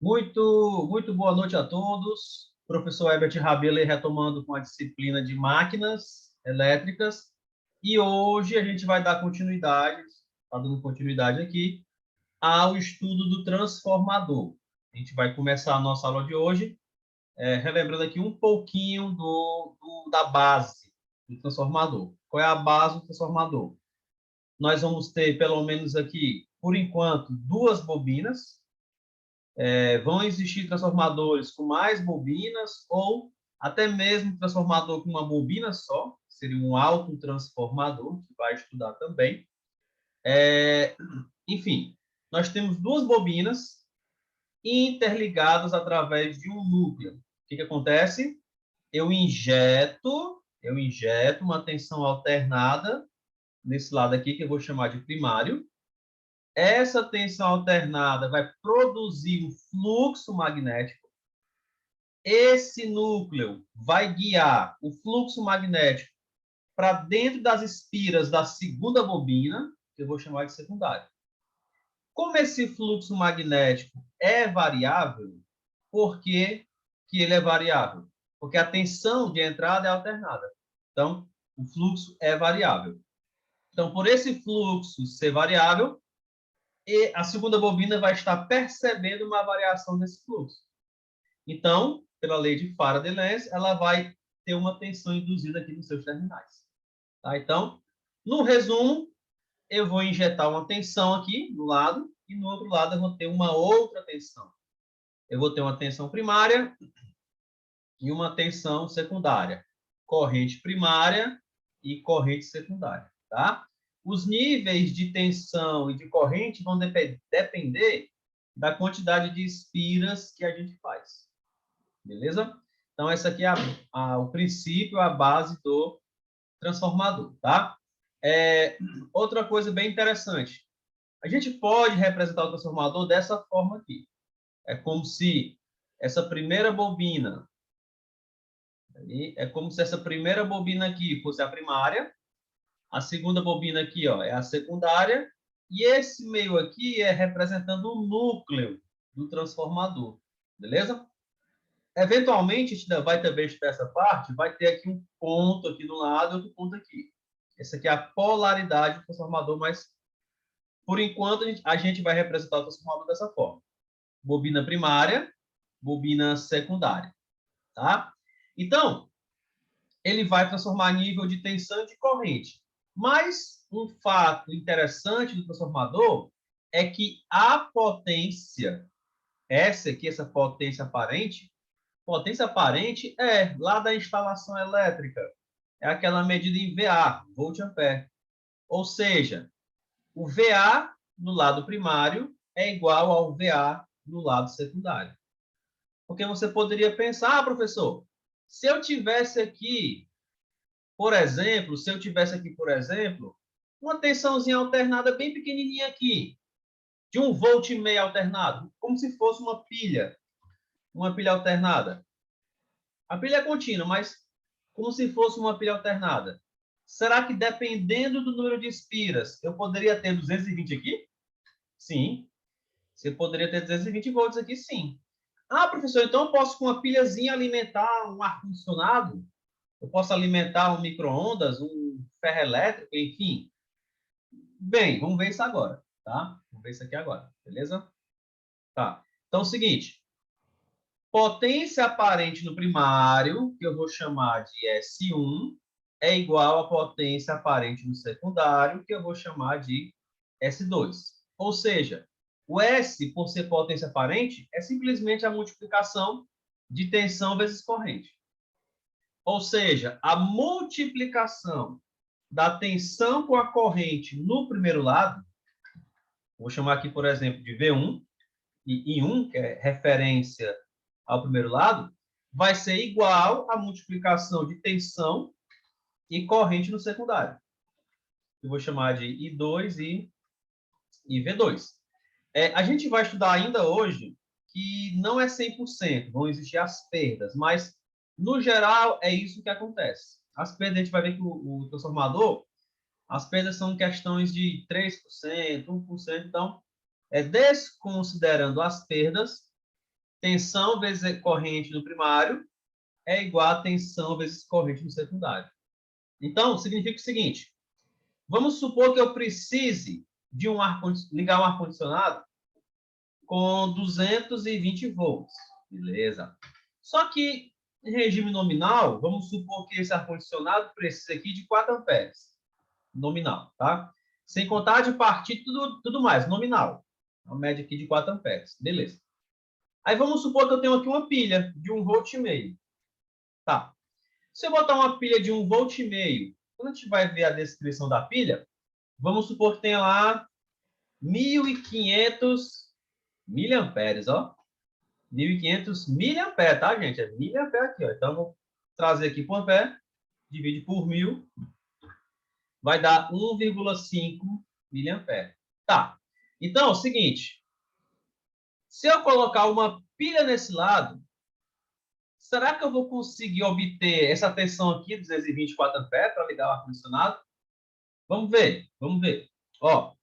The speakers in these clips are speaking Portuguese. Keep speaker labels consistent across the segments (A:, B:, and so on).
A: Muito boa noite a todos. Professor Herbert Rabelo retomando com a disciplina de máquinas elétricas. E hoje a gente vai dar continuidade, está dando continuidade aqui, ao estudo do transformador. A gente vai começar a nossa aula de hoje, relembrando aqui um pouquinho da base do transformador. Qual é a base do transformador? Nós vamos ter, pelo menos aqui, por enquanto, duas bobinas. Vão existir transformadores com mais bobinas ou até mesmo transformador com uma bobina só, seria um autotransformador, que vai estudar também. Enfim, nós temos duas bobinas interligadas através de um núcleo. O que acontece? Eu injeto uma tensão alternada nesse lado aqui, que eu vou chamar de primário. Essa tensão alternada vai produzir um fluxo magnético. Esse núcleo vai guiar o fluxo magnético para dentro das espiras da segunda bobina, que eu vou chamar de secundária. Como esse fluxo magnético é variável, por que ele é variável? Porque a tensão de entrada é alternada. Então, o fluxo é variável. Então, por esse fluxo ser variável, e a segunda bobina vai estar percebendo uma variação desse fluxo. Então, pela lei de Faraday-Lenz, ela vai ter uma tensão induzida aqui nos seus terminais. Tá? Então, no resumo, eu vou injetar uma tensão aqui no lado e no outro lado eu vou ter uma outra tensão. Eu vou ter uma tensão primária e uma tensão secundária. Corrente primária e corrente secundária. Tá? Os níveis de tensão e de corrente vão depender da quantidade de espiras que a gente faz. Beleza? Então, essa aqui é o princípio, a base do transformador, tá? Outra coisa bem interessante. A gente pode representar o transformador dessa forma aqui. É como se essa primeira bobina, aqui fosse a primária, a segunda bobina aqui, ó, é a secundária, e esse meio aqui é representando o núcleo do transformador, beleza? Eventualmente, a gente vai também estudar essa parte, vai ter aqui um ponto aqui do lado e outro ponto aqui. Essa aqui é a polaridade do transformador, mas, por enquanto, a gente vai representar o transformador dessa forma. Bobina primária, bobina secundária. Tá? Então, ele vai transformar nível de tensão e de corrente. Mas um fato interessante do transformador é que a potência, essa potência aparente é lá da instalação elétrica. É aquela medida em VA, volt-ampere. Ou seja, o VA no lado primário é igual ao VA no lado secundário. Porque você poderia pensar, professor, se eu tivesse aqui, por exemplo, uma tensãozinha alternada bem pequenininha aqui, de 1,5 volt alternado, como se fosse uma pilha alternada. A pilha é contínua, mas como se fosse uma pilha alternada. Será que, dependendo do número de espiras, eu poderia ter 220 aqui? Sim. Você poderia ter 220 volts aqui, sim. Ah, professor, então eu posso, com uma pilhazinha, alimentar um ar-condicionado? Eu posso alimentar um micro-ondas, um ferro elétrico, enfim. Bem, vamos ver isso agora, tá? Vamos ver isso aqui agora, beleza? Tá. Então, é o seguinte. Potência aparente no primário, que eu vou chamar de S1, é igual a potência aparente no secundário, que eu vou chamar de S2. Ou seja, o S, por ser potência aparente, é simplesmente a multiplicação de tensão vezes corrente. Ou seja, a multiplicação da tensão com a corrente no primeiro lado, vou chamar aqui, por exemplo, de V1, e I1, que é referência ao primeiro lado, vai ser igual à multiplicação de tensão e corrente no secundário. Eu vou chamar de I2 e V2. A gente vai estudar ainda hoje que não é 100%, vão existir as perdas, mas, no geral, é isso que acontece. As perdas, a gente vai ver que o transformador, as perdas são questões de 3%, 1%, então, desconsiderando as perdas, tensão vezes corrente no primário é igual a tensão vezes corrente no secundário. Então, significa o seguinte, vamos supor que eu precise de ligar um ar-condicionado com 220 volts. Beleza. Só que, em regime nominal, vamos supor que esse ar-condicionado precisa aqui de 4 amperes. Nominal, tá? Sem contar de partir tudo mais, nominal. Uma média aqui de 4 amperes. Beleza. Aí vamos supor que eu tenho aqui uma pilha de 1,5 volt. Tá. Se eu botar uma pilha de 1,5 volt, quando a gente vai ver a descrição da pilha, vamos supor que tenha lá 1.500 miliamperes, ó. 1.500 miliamperes, tá, gente? É miliampere aqui, ó. Então, vou trazer aqui por ampere, divide por 1.000, vai dar 1,5 miliampere. Tá. Então, é o seguinte. Se eu colocar uma pilha nesse lado, será que eu vou conseguir obter essa tensão aqui, 224 amperes, para ligar o ar-condicionado? Vamos ver, vamos ver. Ó,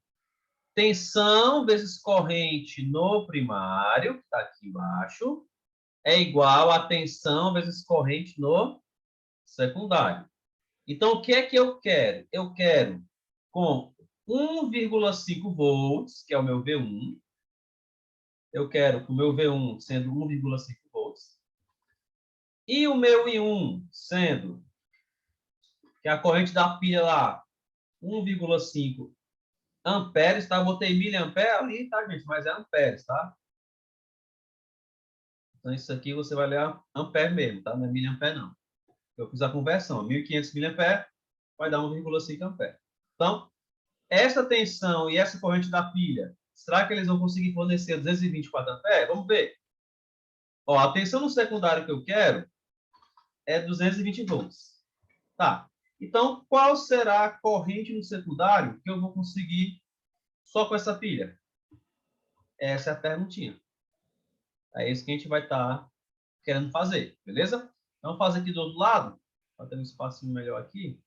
A: tensão vezes corrente no primário, que está aqui embaixo, é igual a tensão vezes corrente no secundário. Então, o que é que eu quero? Eu quero com 1,5 volts, que é o meu V1, eu quero com o meu V1 sendo 1,5 volts, e o meu I1 sendo, que é a corrente da pilha lá, 1,5 amperes, tá? Eu botei miliampere ali, tá, gente? Mas é amperes, tá? Então, isso aqui você vai ler ampere mesmo, tá? Não é miliampere, não. Eu fiz a conversão. 1.500 miliampere vai dar 1,5 ampere. Então, essa tensão e essa corrente da pilha, será que eles vão conseguir fornecer 224 amperes? Vamos ver. Ó, a tensão no secundário que eu quero é 220 volts. Tá. Então, qual será a corrente no secundário que eu vou conseguir só com essa pilha? Essa é a perguntinha. É isso que a gente vai estar querendo fazer, beleza? Então, fazer aqui do outro lado, para ter um espacinho melhor aqui.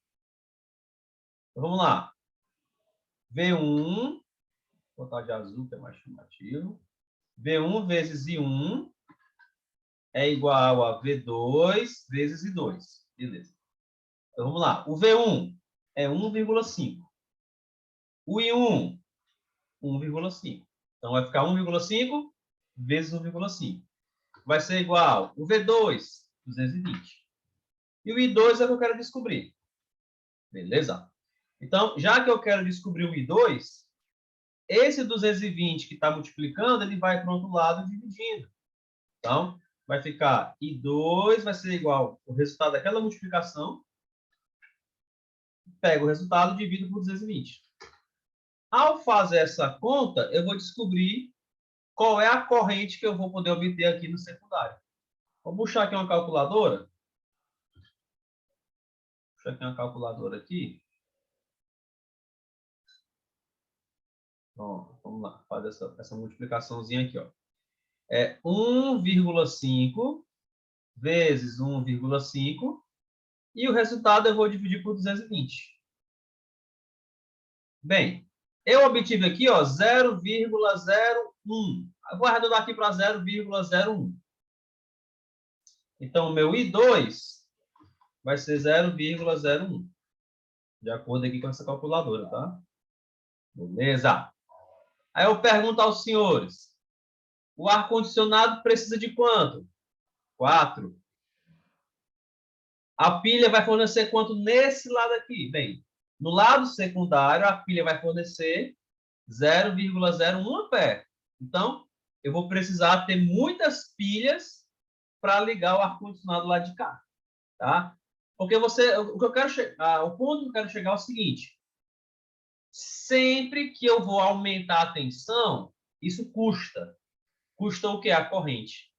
A: Então, vamos lá. V1, vou botar de azul, que é mais chamativo. V1 vezes I1 é igual a V2 vezes I2. Beleza. Então, vamos lá. O V1 é 1,5. O I1, 1,5. Então, vai ficar 1,5 vezes 1,5. Vai ser igual o V2, 220. E o I2 é o que eu quero descobrir. Beleza? Então, já que eu quero descobrir o I2, esse 220 que está multiplicando, ele vai para o outro lado dividindo. Então, vai ficar I2 vai ser igual o resultado daquela multiplicação. Pego o resultado e divido por 220. Ao fazer essa conta, eu vou descobrir qual é a corrente que eu vou poder obter aqui no secundário. Vou puxar aqui uma calculadora. Puxar aqui uma calculadora aqui. Pronto, vamos lá, fazer essa multiplicaçãozinha aqui, ó. É 1,5 vezes 1,5 e o resultado eu vou dividir por 220. Bem, eu obtive aqui, ó, 0,01. Eu vou arredondar aqui para 0,01. Então, o meu I2 vai ser 0,01. De acordo aqui com essa calculadora, tá? Beleza. Aí eu pergunto aos senhores, o ar-condicionado precisa de quanto? 4. A pilha vai fornecer quanto nesse lado aqui? Bem, no lado secundário, a pilha vai fornecer 0,01 ampere. Então, eu vou precisar ter muitas pilhas para ligar o ar-condicionado lá de cá, tá? Porque o que eu quero o ponto que eu quero chegar é o seguinte: sempre que eu vou aumentar a tensão, isso custa. Custa o que? A corrente.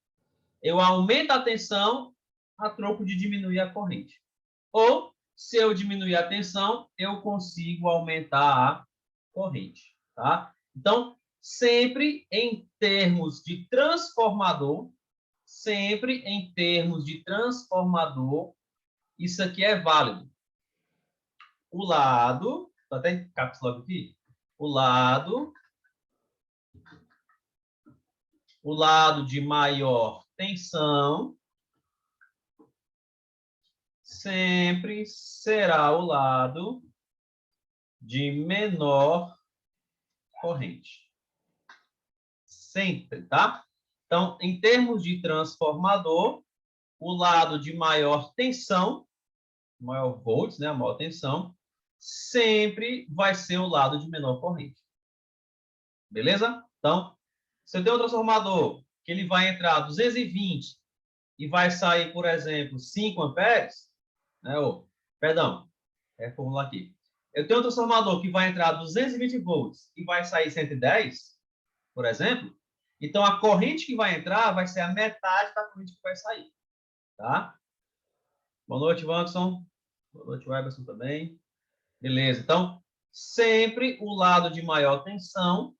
A: Eu aumento a tensão a troco de diminuir a corrente. Ou, se eu diminuir a tensão, eu consigo aumentar a corrente, tá? Então, sempre em termos de transformador, isso aqui é válido. O lado, tá até em caps logo aqui, o lado o lado de maior tensão sempre será o lado de menor corrente. Sempre, tá? Então, em termos de transformador, o lado de maior tensão, maior volts, né, a maior tensão, sempre vai ser o lado de menor corrente. Beleza? Então, se eu tenho um transformador que ele vai entrar 220 e vai sair, por exemplo, 5 amperes, né, perdão, reformular aqui. Eu tenho um transformador que vai entrar 220 volts e vai sair 110, por exemplo, então a corrente que vai entrar vai ser a metade da corrente que vai sair. Tá? Boa noite, Wanderson. Boa noite, Weberson também. Beleza. Então, sempre o lado de maior tensão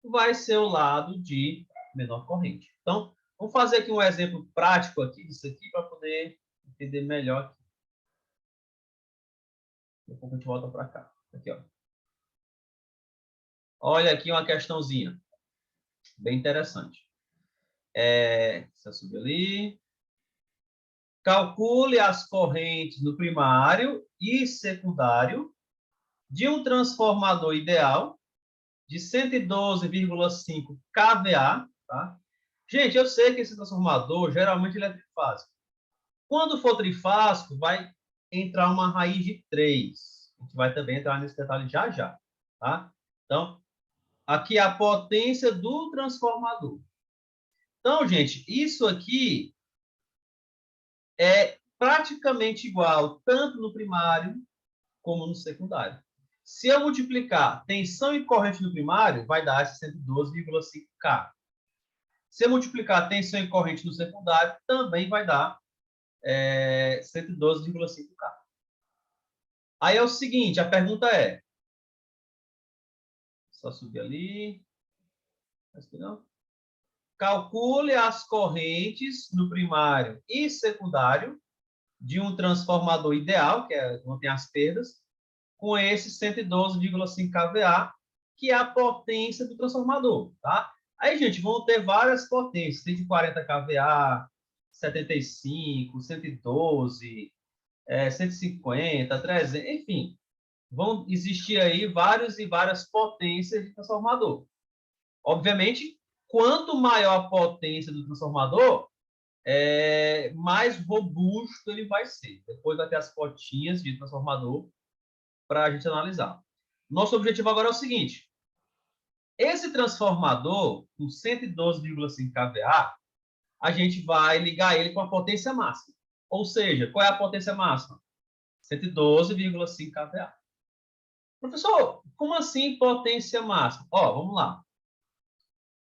A: vai ser o lado de menor corrente. Então, vamos fazer aqui um exemplo prático aqui disso aqui para poder entender melhor. Aqui. Daqui a pouco a gente volta para cá. Aqui, ó. Olha aqui uma questãozinha. Bem interessante. Deixa eu subir ali. Calcule as correntes no primário e secundário de um transformador ideal de 112,5 kVA. Tá? Gente, eu sei que esse transformador, geralmente, ele é trifásico. Quando for trifásico, vai entrar uma raiz de 3. A gente vai também entrar nesse detalhe já já. Tá? Então, aqui é a potência do transformador. Então, gente, isso aqui é praticamente igual tanto no primário como no secundário. Se eu multiplicar tensão e corrente no primário, vai dar 112,5 K. Se eu multiplicar tensão e corrente no secundário, também vai dar 112,5 K. Aí é o seguinte, a pergunta é... Só subir ali. Calcule as correntes no primário e secundário de um transformador ideal, que não tem as perdas, com esse 112,5 kVA, que é a potência do transformador, tá? Aí, gente, vão ter várias potências, 140 kVA, 75, 112, 150, 300, enfim, vão existir aí vários e várias potências de transformador. Obviamente, quanto maior a potência do transformador, mais robusto ele vai ser. Depois vai ter as potinhas de transformador para a gente analisar. Nosso objetivo agora é o seguinte: esse transformador com 112,5 kVA, a gente vai ligar ele com a potência máxima. Ou seja, qual é a potência máxima? 112,5 kVA. Professor, como assim potência máxima? Ó, vamos lá.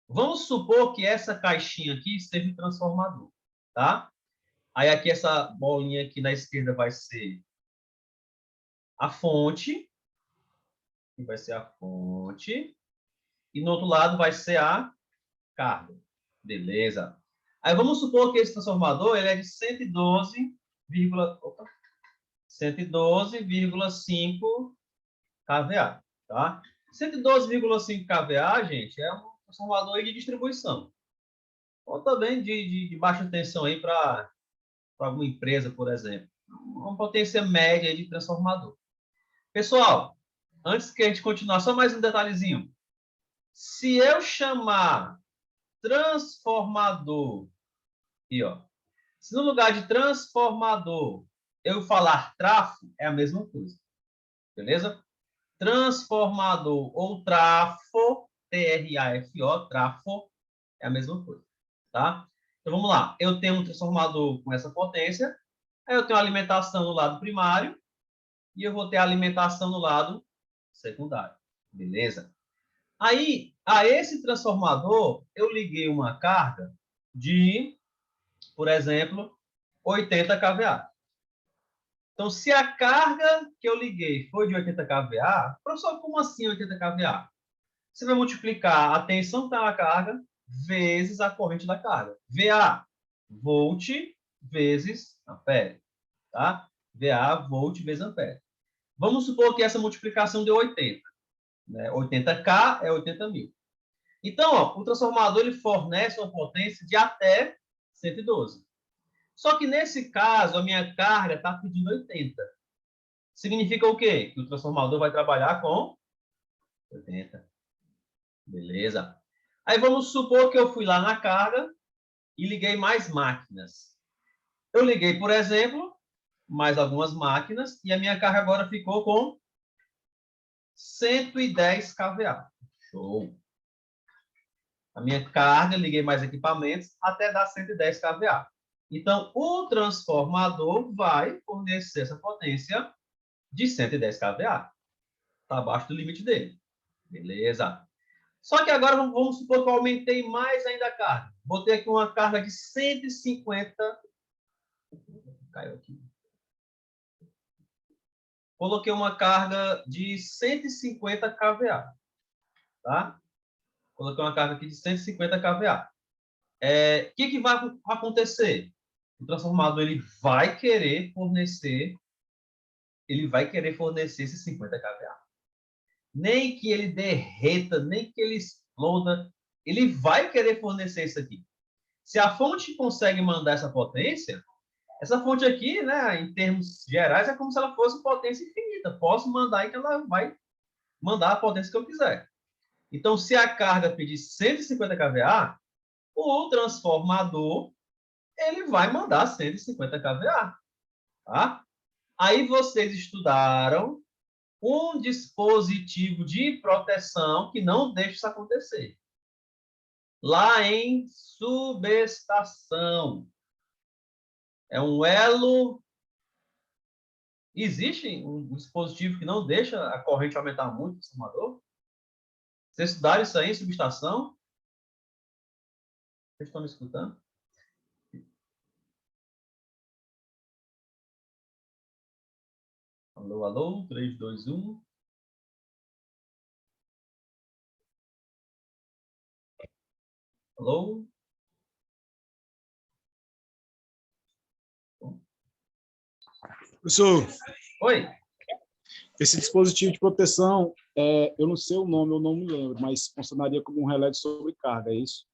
A: Vamos supor que essa caixinha aqui seja o transformador, tá? Aí aqui essa bolinha aqui na esquerda vai ser a fonte, que vai ser a fonte, e no outro lado vai ser a carga. Beleza. Aí vamos supor que esse transformador ele é de 112,5 kVA, tá? 112,5 kVA, gente, é um transformador de distribuição. Ou também de baixa tensão aí para alguma empresa, por exemplo. Uma potência média de transformador. Pessoal, antes que a gente continuar, só mais um detalhezinho. Se eu chamar transformador, aqui, ó, se no lugar de transformador eu falar trafo, é a mesma coisa. Beleza? Transformador ou trafo, T-R-A-F-O, trafo, é a mesma coisa. Tá? Então vamos lá. Eu tenho um transformador com essa potência, aí eu tenho alimentação no lado primário e eu vou ter alimentação no lado secundário. Beleza? Aí, a esse transformador, eu liguei uma carga de, por exemplo, 80 kVA. Então, se a carga que eu liguei foi de 80 kVA, professor, como assim 80 kVA? Você vai multiplicar a tensão que está na carga vezes a corrente da carga. VA, volt, vezes ampere. Tá? VA, volt, vezes ampere. Vamos supor que essa multiplicação deu 80. Né? 80K é 80 mil. Então, ó, o transformador ele fornece uma potência de até 112. Só que nesse caso, a minha carga está pedindo 80. Significa o quê? Que o transformador vai trabalhar com 80. Beleza. Aí vamos supor que eu fui lá na carga e liguei mais máquinas. Eu liguei, por exemplo, mais algumas máquinas e a minha carga agora ficou com 110 kVA. Show. A minha carga, liguei mais equipamentos até dar 110 kVA. Então, o transformador vai fornecer essa potência de 110 kVA. Está abaixo do limite dele. Beleza. Só que agora vamos supor que eu aumentei mais ainda a carga. Botei aqui uma carga de 150. Caiu aqui. Coloquei uma carga de 150 kVA. Tá? Coloquei uma carga aqui de 150 kVA. O que vai acontecer? O transformador ele vai querer fornecer esses 50 kVA. Nem que ele derreta, nem que ele exploda, ele vai querer fornecer isso aqui. Se a fonte consegue mandar essa potência, essa fonte aqui, né, em termos gerais, é como se ela fosse potência infinita. Posso mandar e que ela vai mandar a potência que eu quiser. Então, se a carga pedir 150 kVA, o transformador ele vai mandar 150 kVA. Tá? Aí vocês estudaram um dispositivo de proteção que não deixa isso acontecer. Lá em subestação. É um elo. Existe um dispositivo que não deixa a corrente aumentar muito no transformador? Vocês estudaram isso aí em subestação? Vocês estão me escutando? Alô, alô, 3, 2, 1. Alô?
B: Professor,
A: Oi?
B: esse dispositivo de proteção, eu não sei o nome, eu não me lembro, mas funcionaria como um relé de sobrecarga, é isso?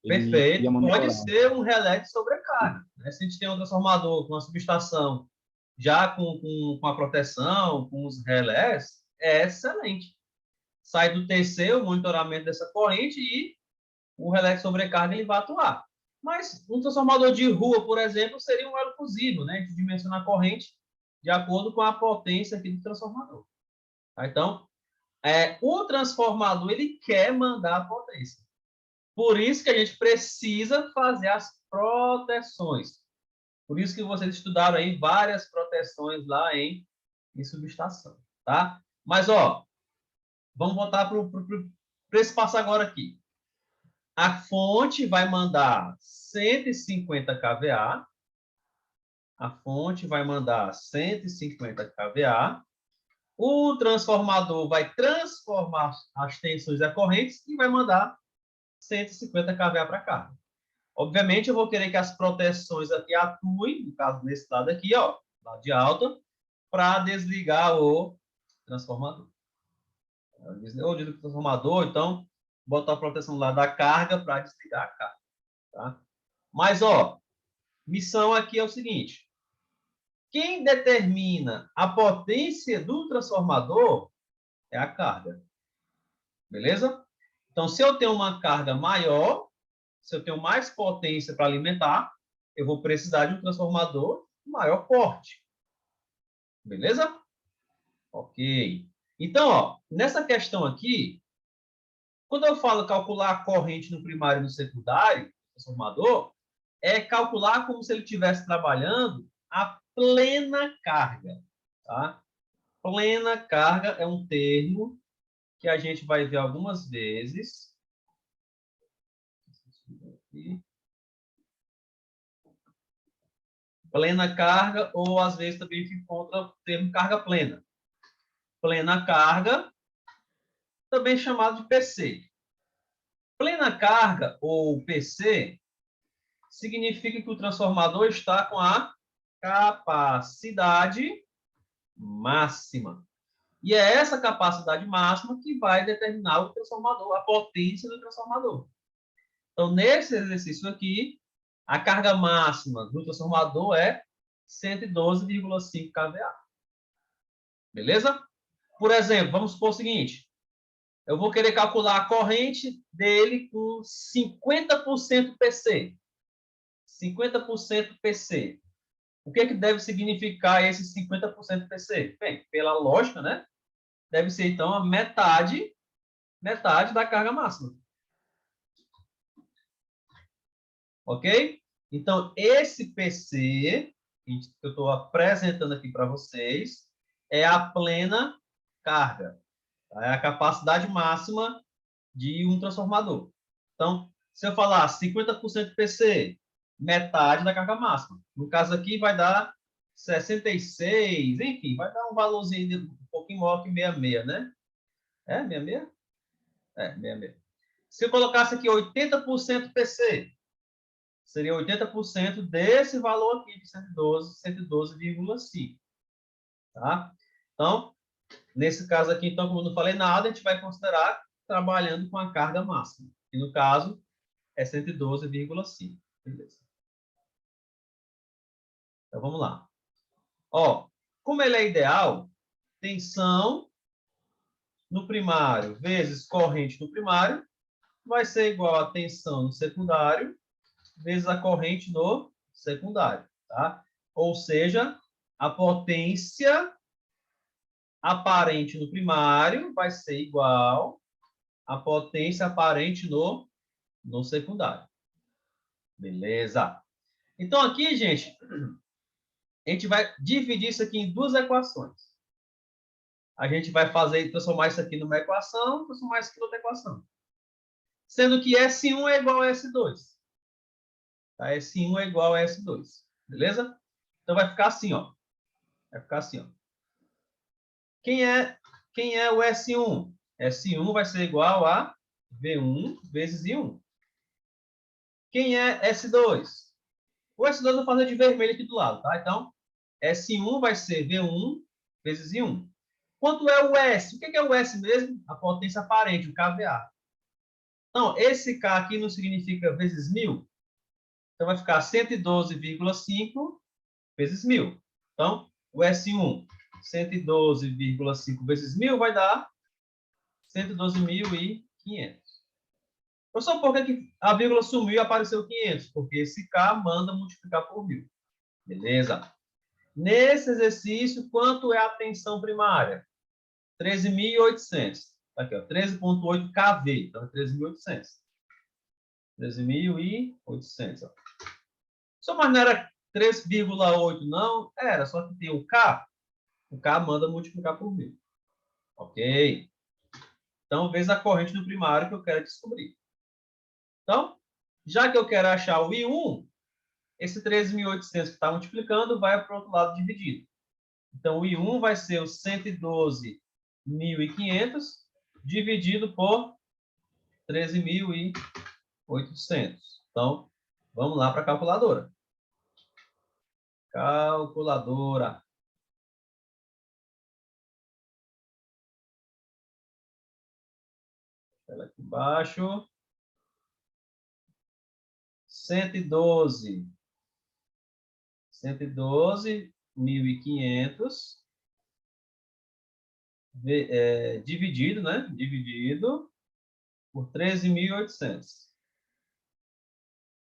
B: Ele ia
A: Perfeito. Pode
B: monitorar.
A: ser um relé de sobrecarga. Né? Se a gente tem um transformador com uma subestação já com a proteção, com os relés, é excelente. Sai do TC, o monitoramento dessa corrente e o relé de sobrecarga ele vai atuar. Mas um transformador de rua, por exemplo, seria um elo fusível, né? A gente dimensiona a corrente de acordo com a potência aqui do transformador. Tá? Então, o transformador ele quer mandar a potência. Por isso que a gente precisa fazer as proteções. Por isso que vocês estudaram aí várias proteções lá em subestação, tá? Mas, ó, vamos voltar para esse passo agora aqui. A fonte vai mandar 150 kVA. A fonte vai mandar 150 kVA. O transformador vai transformar as tensões da corrente e vai mandar 150 kVA para cá. Obviamente, eu vou querer que as proteções aqui atuem, no caso, nesse lado aqui, ó, lado de alta, para desligar o transformador. Ou desliga o transformador, então, botar a proteção lá da carga para desligar a carga. Tá? Mas, ó, missão aqui é o seguinte. Quem determina a potência do transformador é a carga. Beleza? Então, se eu tenho uma carga maior, se eu tenho mais potência para alimentar, eu vou precisar de um transformador de maior porte. Beleza? Ok. Então, ó, nessa questão aqui, quando eu falo calcular a corrente no primário e no secundário, transformador, é calcular como se ele estivesse trabalhando a plena carga. Tá? Plena carga é um termo que a gente vai ver algumas vezes. Plena carga, ou às vezes também se encontra o termo carga plena. Plena carga, também chamado de PC. Plena carga, ou PC, significa que o transformador está com a capacidade máxima. E é essa capacidade máxima que vai determinar o transformador, a potência do transformador. Então, nesse exercício aqui, a carga máxima do transformador é 112,5 kVA. Beleza? Por exemplo, vamos supor o seguinte. Eu vou querer calcular a corrente dele com 50% PC. 50% PC. O que deve significar esse 50% PC? Bem, pela lógica, né? Deve ser, então, a metade da carga máxima. Ok? Então, esse PC que eu estou apresentando aqui para vocês é a plena carga. Tá? É a capacidade máxima de um transformador. Então, se eu falar 50% PC, metade da carga máxima. No caso aqui, vai dar 66, enfim, vai dar um valorzinho um pouquinho maior que 66, né? É 66? É, 66. Se eu colocasse aqui 80% PC, seria 80% desse valor aqui de 112,5. Tá? Então, nesse caso aqui, então, como eu não falei nada, a gente vai considerar trabalhando com a carga máxima. E no caso, é 112,5. Beleza. Então, vamos lá. Ó, como ele é ideal, tensão no primário vezes corrente no primário vai ser igual a tensão no secundário vezes a corrente no secundário, tá? Ou seja, a potência aparente no primário vai ser igual à potência aparente no secundário. Beleza? Então, aqui, gente, a gente vai dividir isso aqui em duas equações. A gente vai transformar isso aqui numa equação, transformar isso aqui em outra equação. Sendo que S1 é igual a S2. Tá? S1 é igual a S2. Beleza? Então, vai ficar assim, ó. Vai ficar assim, ó. Quem é o S1? S1 vai ser igual a V1 vezes I1. Quem é S2? O S2 eu vou fazer de vermelho aqui do lado, tá? Então, S1 vai ser V1 vezes I1. Quanto é o S? O que é o S mesmo? A potência aparente, o kVA. Então, esse K aqui não significa vezes 1000. Então, vai ficar 112,5 vezes 1000. Então, o S1, 112,5 vezes 1000 vai dar 112.500. Professor, por que a vírgula sumiu e apareceu 500? Porque esse K manda multiplicar por 1000. Beleza? Nesse exercício, quanto é a tensão primária? 13.800. Aqui, ó, 13,8 kV. Então, é 13.800. 13.800. Só, mas não era 3,8, não? Era, só que tem o K. O K manda multiplicar por 1000. Ok? Então, vezes a corrente do primário que eu quero descobrir. Então, já que eu quero achar o I1, esse 13.800 que está multiplicando vai para o outro lado dividido. Então, o I1 vai ser o 112.500 dividido por 13.800. Então, vamos lá para a calculadora. Calculadora. Ela aqui embaixo. 112.500 dividido, né? Dividido por 13.800.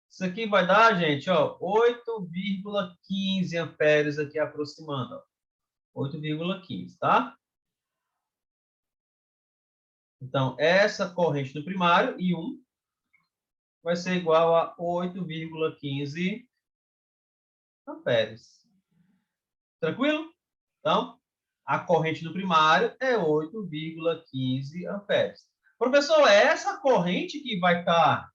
A: Isso aqui vai dar, gente, ó, 8,15 amperes aqui aproximando. 8,15, tá? Então, essa corrente do primário, I1, vai ser igual a 8,15 amperes. Tranquilo? Então, a corrente do primário é 8,15 amperes. Professor, é essa corrente que vai estar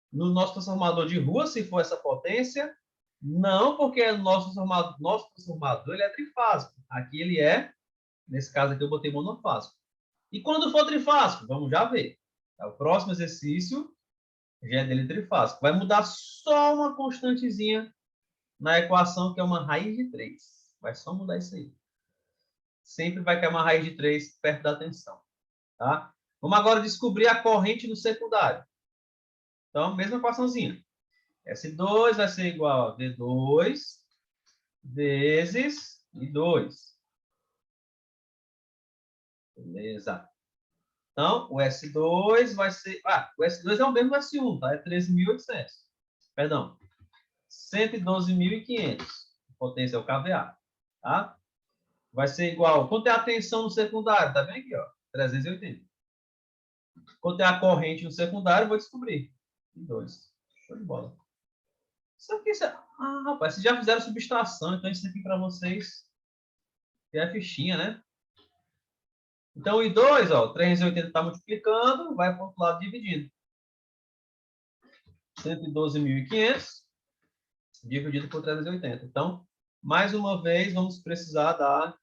A: no nosso transformador de rua, se for essa potência? Não, porque o nosso transformador ele é trifásico. Aqui ele é, nesse caso aqui eu botei monofásico. E quando for trifásico? Vamos já ver. O próximo exercício já é dele trifásico. Vai mudar só uma constantezinha na equação, que é uma raiz de 3. Vai só mudar isso aí. sempre vai cair uma raiz de 3 perto da tensão. Tá? Vamos agora descobrir a corrente no secundário. Então, mesma equaçãozinha. S2 vai ser igual a V2 vezes I2. Beleza. Então, o S2 vai ser... o S2 é o mesmo do S1, tá? É 13.800. Perdão. 112.500. Potência é o kVA. Tá? Vai ser igual... Quanto é a tensão no secundário? Tá vendo aqui, ó? 380. Quanto é a corrente no secundário, vou descobrir. 2. Show de bola. Isso aqui... rapaz, vocês já fizeram subtração, então isso aqui para vocês é fichinha, né? Então, o I2, ó, 380 está multiplicando, vai para o outro lado dividindo. 112.500 dividido por 380. Então, mais uma vez, vamos precisar da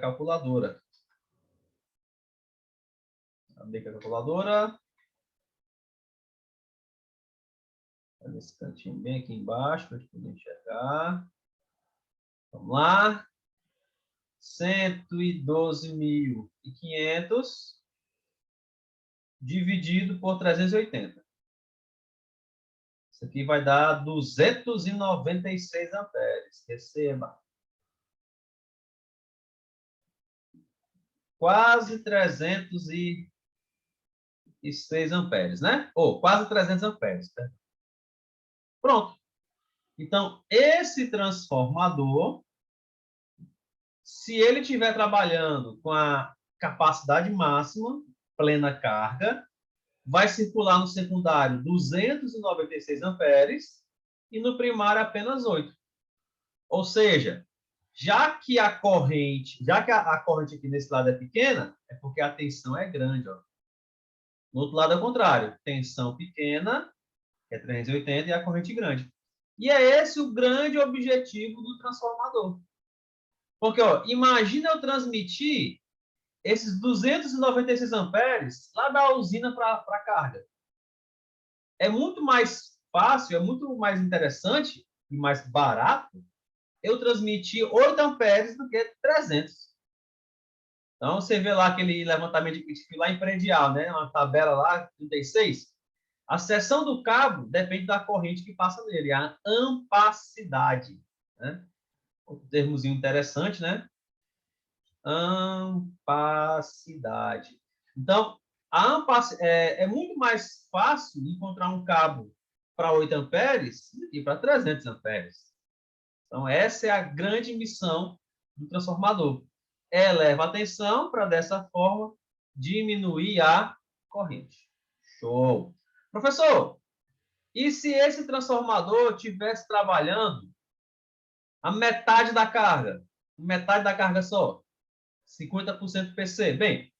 A: calculadora. Abrir a calculadora. Nesse cantinho bem aqui embaixo, para a gente poder enxergar. Vamos lá. 112.500 dividido por 380. Isso aqui vai dar 296 amperes. Receba. Quase 306 amperes, né? Ou quase 300 amperes. Tá? Pronto. Então, esse transformador, se ele estiver trabalhando com a capacidade máxima, plena carga, vai circular no secundário 296 amperes e no primário apenas 8. Ou seja, já que a corrente aqui nesse lado é pequena, é porque a tensão é grande. Ó. No outro lado é o contrário. Tensão pequena, que é 380, e a corrente grande. E é esse o grande objetivo do transformador. Porque, ó, imagina eu transmitir esses 296 amperes lá da usina para a carga. É muito mais fácil, é muito mais interessante e mais barato eu transmitir 8 amperes do que 300. Então, você vê lá aquele levantamento de fio lá em predial, né? Uma tabela lá, 36. A seção do cabo depende da corrente que passa nele, a ampacidade. Né? Um termozinho interessante, né? Ampacidade. Então, é muito mais fácil encontrar um cabo para 8 amperes do que para 300 amperes. Então, essa é a grande missão do transformador. Eleva a tensão para, dessa forma, diminuir a corrente. Show! Professor, e se esse transformador estivesse trabalhando a metade da carga? Metade da carga só? 50% PC. Bem,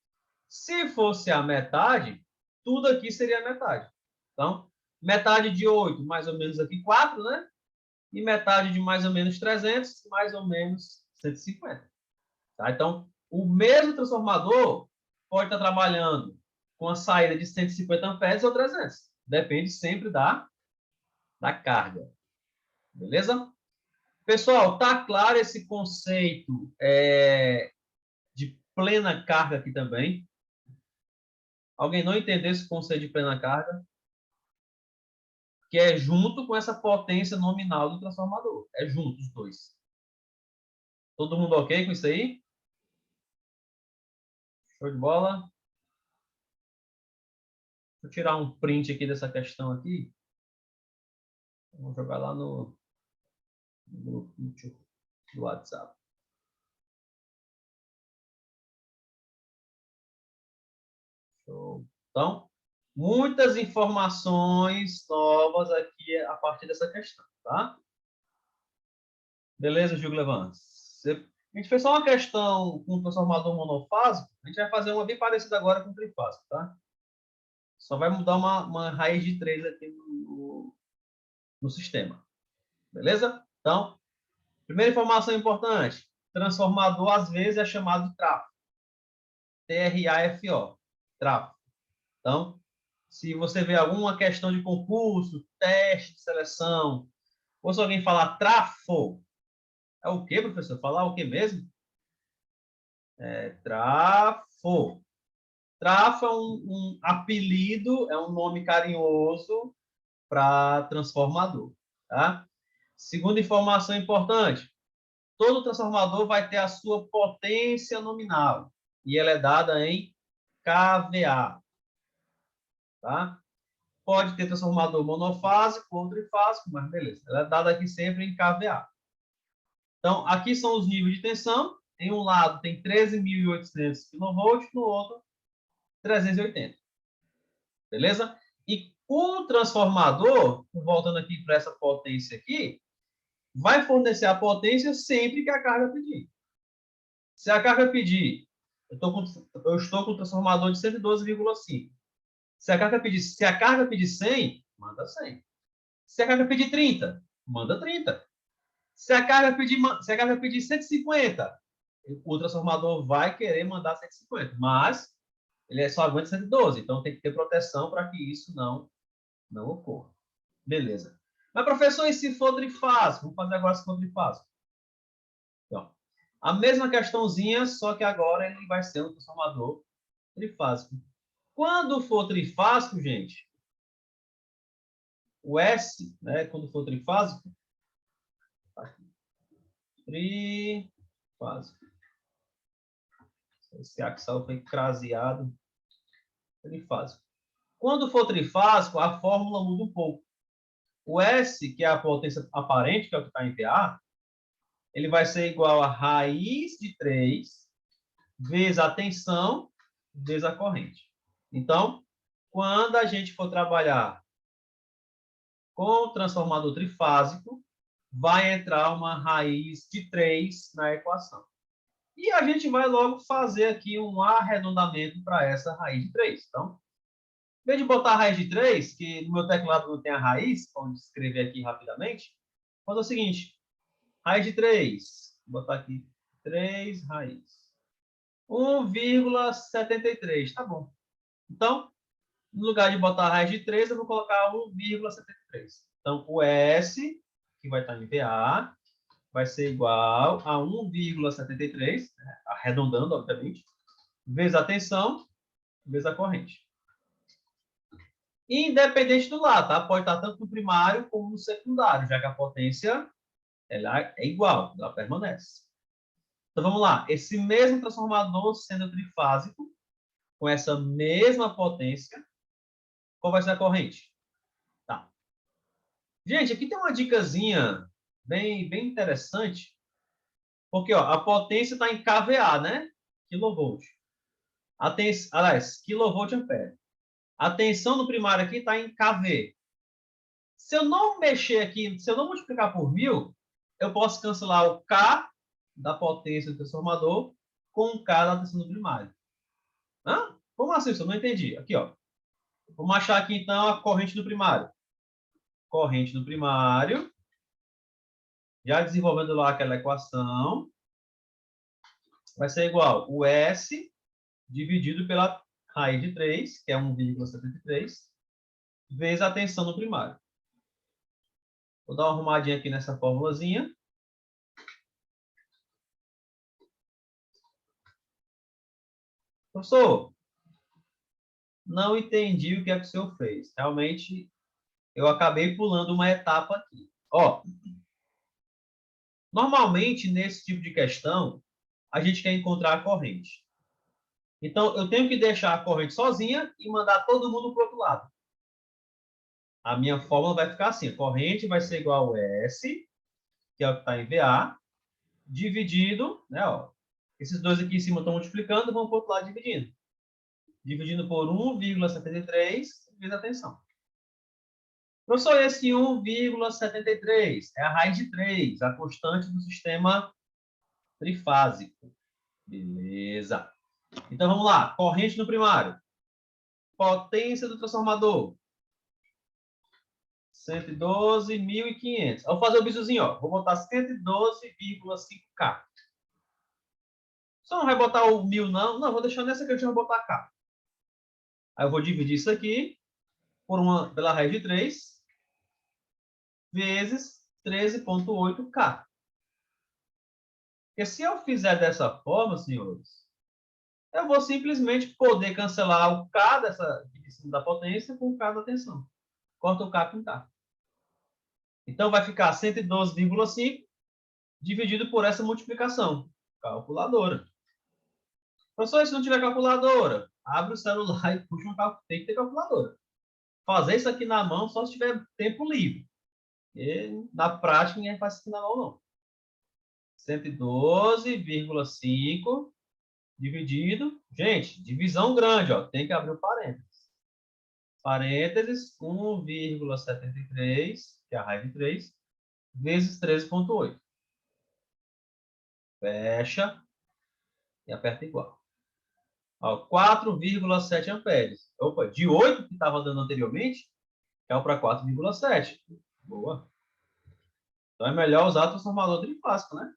A: se fosse a metade, tudo aqui seria a metade. Então, metade de 8, mais ou menos aqui 4, né? E metade de mais ou menos 300, mais ou menos 150. Tá? Então, o mesmo transformador pode estar trabalhando com a saída de 150 amperes ou 300. Depende sempre da carga. Beleza? Pessoal, tá claro esse conceito de plena carga aqui também? Alguém não entendeu esse conceito de plena carga? Que é junto com essa potência nominal do transformador. É junto os dois. Todo mundo ok com isso aí? Show de bola? Vou tirar um print aqui dessa questão aqui. Vou jogar lá no grupo do WhatsApp. Show. Então, muitas informações novas aqui a partir dessa questão, tá? Beleza, Gil Levantes? A gente fez só uma questão com o transformador monofásico, a gente vai fazer uma bem parecida agora com o trifásico, tá? Só vai mudar uma raiz de 3 aqui no sistema. Beleza? Então, primeira informação importante. Transformador, às vezes, é chamado de trafo. TRAFO. Trafo. Então, se você vê alguma questão de concurso, teste de seleção, ou se alguém falar trafo, é o quê, professor? Falar o quê mesmo? Trafo. Trafo é um apelido, é um nome carinhoso para transformador. Tá? Segunda informação importante. Todo transformador vai ter a sua potência nominal. E ela é dada em kVA. Tá? Pode ter transformador monofásico ou trifásico, mas beleza. Ela é dada aqui sempre em kVA. Então, aqui são os níveis de tensão. Em um lado tem 13.800 kV, no outro 380. Beleza? E o transformador, voltando aqui para essa potência aqui, vai fornecer a potência sempre que a carga pedir. Se a carga pedir, eu estou com o transformador de 112,5. Se a carga pedir 100, manda 100. Se a carga pedir 30, manda 30. Se a carga pedir 150, o transformador vai querer mandar 150, mas ele só aguenta 112, então tem que ter proteção para que isso não ocorra. Beleza. Mas, professor, e se for trifásico? Vamos fazer agora se for trifásico. Então, a mesma questãozinha, só que agora ele vai ser um transformador trifásico. Quando for trifásico, gente, o S, né, quando for trifásico, trifásico. Esse axal foi craseado. Trifásico. Quando for trifásico, a fórmula muda um pouco. O S, que é a potência aparente, que é o que está em PA, ele vai ser igual a raiz de 3 vezes a tensão vezes a corrente. Então, quando a gente for trabalhar com o transformador trifásico, vai entrar uma raiz de 3 na equação. E a gente vai logo fazer aqui um arredondamento para essa raiz de 3. Então, em vez de botar a raiz de 3, que no meu teclado não tem a raiz, vamos escrever aqui rapidamente, faz o seguinte, raiz de 3, vou botar aqui 3 raiz. 1,73, tá bom. Então, no lugar de botar a raiz de 3, eu vou colocar 1,73. Então, o S, que vai estar em VA, vai ser igual a 1,73, né, arredondando, obviamente, vezes a tensão, vezes a corrente. Independente do lado, tá? Pode estar tanto no primário como no secundário, já que a potência ela é igual, ela permanece. Então, vamos lá. Esse mesmo transformador sendo trifásico, com essa mesma potência, qual vai ser a corrente? Tá. Gente, aqui tem uma dicasinha bem interessante, porque ó, a potência está em kVA, né? Kilovolt. Aliás, kilovolt ampere. A tensão no primário aqui está em kV. Se eu não mexer aqui, se eu não multiplicar por 1000, eu posso cancelar o K da potência do transformador com o K da tensão do primário. Hã? Como assim? Eu não entendi. Aqui, ó. Vamos achar aqui, então, a corrente do primário. Corrente do primário. Já desenvolvendo lá aquela equação. Vai ser igual o S dividido pela raiz de 3, que é 1,73, vezes a tensão no primário. Vou dar uma arrumadinha aqui nessa formulazinha. Professor, não entendi o que é que o senhor fez. Realmente, eu acabei pulando uma etapa aqui. Ó, normalmente, nesse tipo de questão, a gente quer encontrar a corrente. Então, eu tenho que deixar a corrente sozinha e mandar todo mundo para o outro lado. A minha fórmula vai ficar assim. A corrente vai ser igual a S, que é o que está em VA, dividido, né, ó, esses dois aqui em cima estão multiplicando, vão para o outro lado dividindo. Dividindo por 1,73 vezes a tensão. Professor, esse 1,73 é a raiz de 3, a constante do sistema trifásico. Beleza. Então, vamos lá. Corrente no primário. Potência do transformador. 112.500. Vou fazer o bizuzinho, ó. Vou botar 112,5K. Só não vai botar o 1000, não? Não, vou deixar nessa que eu já vou botar K. Aí eu vou dividir isso aqui pela raiz de 3 vezes 13,8K. Porque se eu fizer dessa forma, senhores, eu vou simplesmente poder cancelar o K da potência com o K da tensão. Corta o K com K. Então, vai ficar 112,5 dividido por essa multiplicação. Calculadora. Professor, se não tiver calculadora, abre o celular e puxa uma calculadora. Tem que ter calculadora. Fazer isso aqui na mão só se tiver tempo livre. E, na prática, ninguém faz isso aqui na mão, não. 112,5 dividido. Gente, divisão grande, ó. Tem que abrir o parênteses. Parênteses, 1,73, que é a raiz de 3, vezes 13,8. Fecha e aperta igual. 4,7 amperes. Opa, de 8 que estava dando anteriormente, caiu para 4,7. Boa. Então é melhor usar o transformador trifásico, né?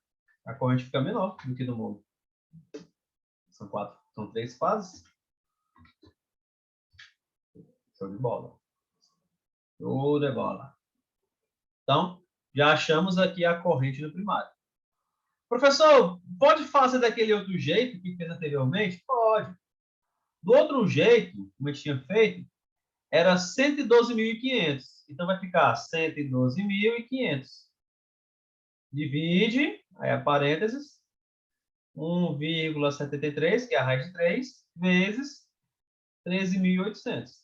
A: A corrente fica menor do que do mundo. São 3 fases. Show de bola. Show de bola. Então, já achamos aqui a corrente do primário. Professor, pode fazer daquele outro jeito que fez anteriormente? Pode. Do outro jeito, como eu tinha feito, era 112.500. Então, vai ficar 112.500. Divide, aí a parênteses, 1,73, que é a raiz de 3, vezes 13.800.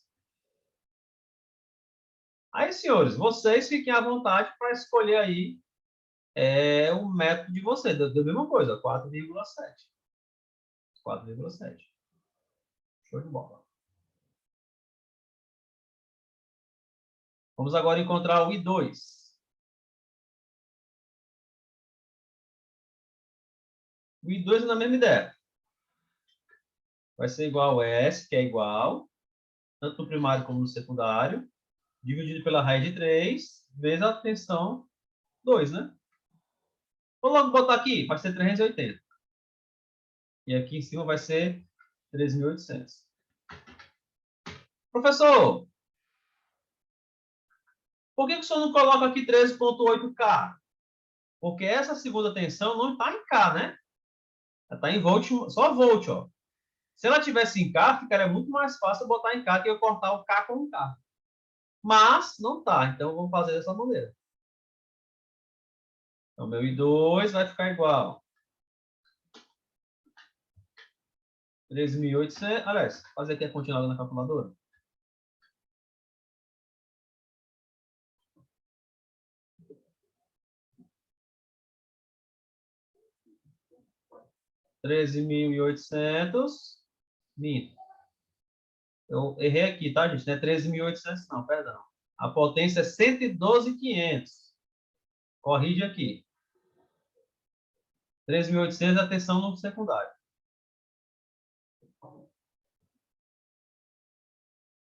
A: Aí, senhores, vocês fiquem à vontade para escolher aí o método de vocês. Da mesma coisa, 4,7. 4,7. Show de bola. Vamos agora encontrar o I2. O I2 é na mesma ideia. Vai ser igual a S, que é igual, tanto no primário como no secundário, dividido pela raiz de 3, vezes a tensão 2, né? Vou logo botar aqui, vai ser 380. E aqui em cima vai ser 3.800. Professor, por que o senhor não coloca aqui 13,8K? Porque essa segunda tensão não está em K, né? Ela está em volt, só volt, ó. Se ela tivesse em K, ficaria muito mais fácil botar em K que eu cortar o K com o K. Mas não tá, então vamos fazer dessa maneira. Então, meu I2 vai ficar igual. 13.800. Aliás, fazer aqui a continuada na calculadora. Minto. Eu errei aqui, tá, gente? Não é 13.800, não, perdão. A potência é 112.500. Corrige aqui. 13.800 é a tensão no secundário.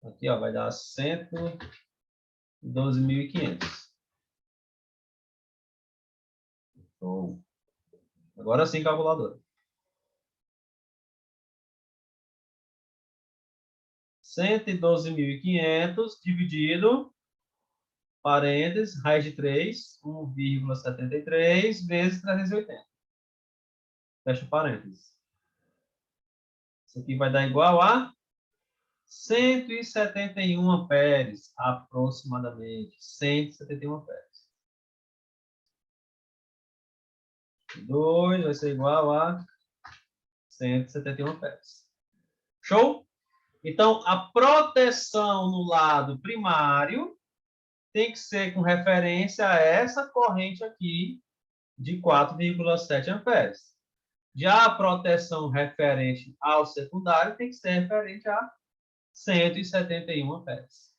A: Aqui, ó, vai dar 112.500. Show. Agora sim, calculadora. 112.500 dividido, parênteses, raiz de 3, 1,73 vezes 380. Fecha parênteses. Isso aqui vai dar igual a 171 amperes, aproximadamente. 171 amperes. 2 vai ser igual a 171 amperes. Show? Então, a proteção no lado primário tem que ser com referência a essa corrente aqui de 4,7 amperes. Já a proteção referente ao secundário tem que ser referente a 171 amperes.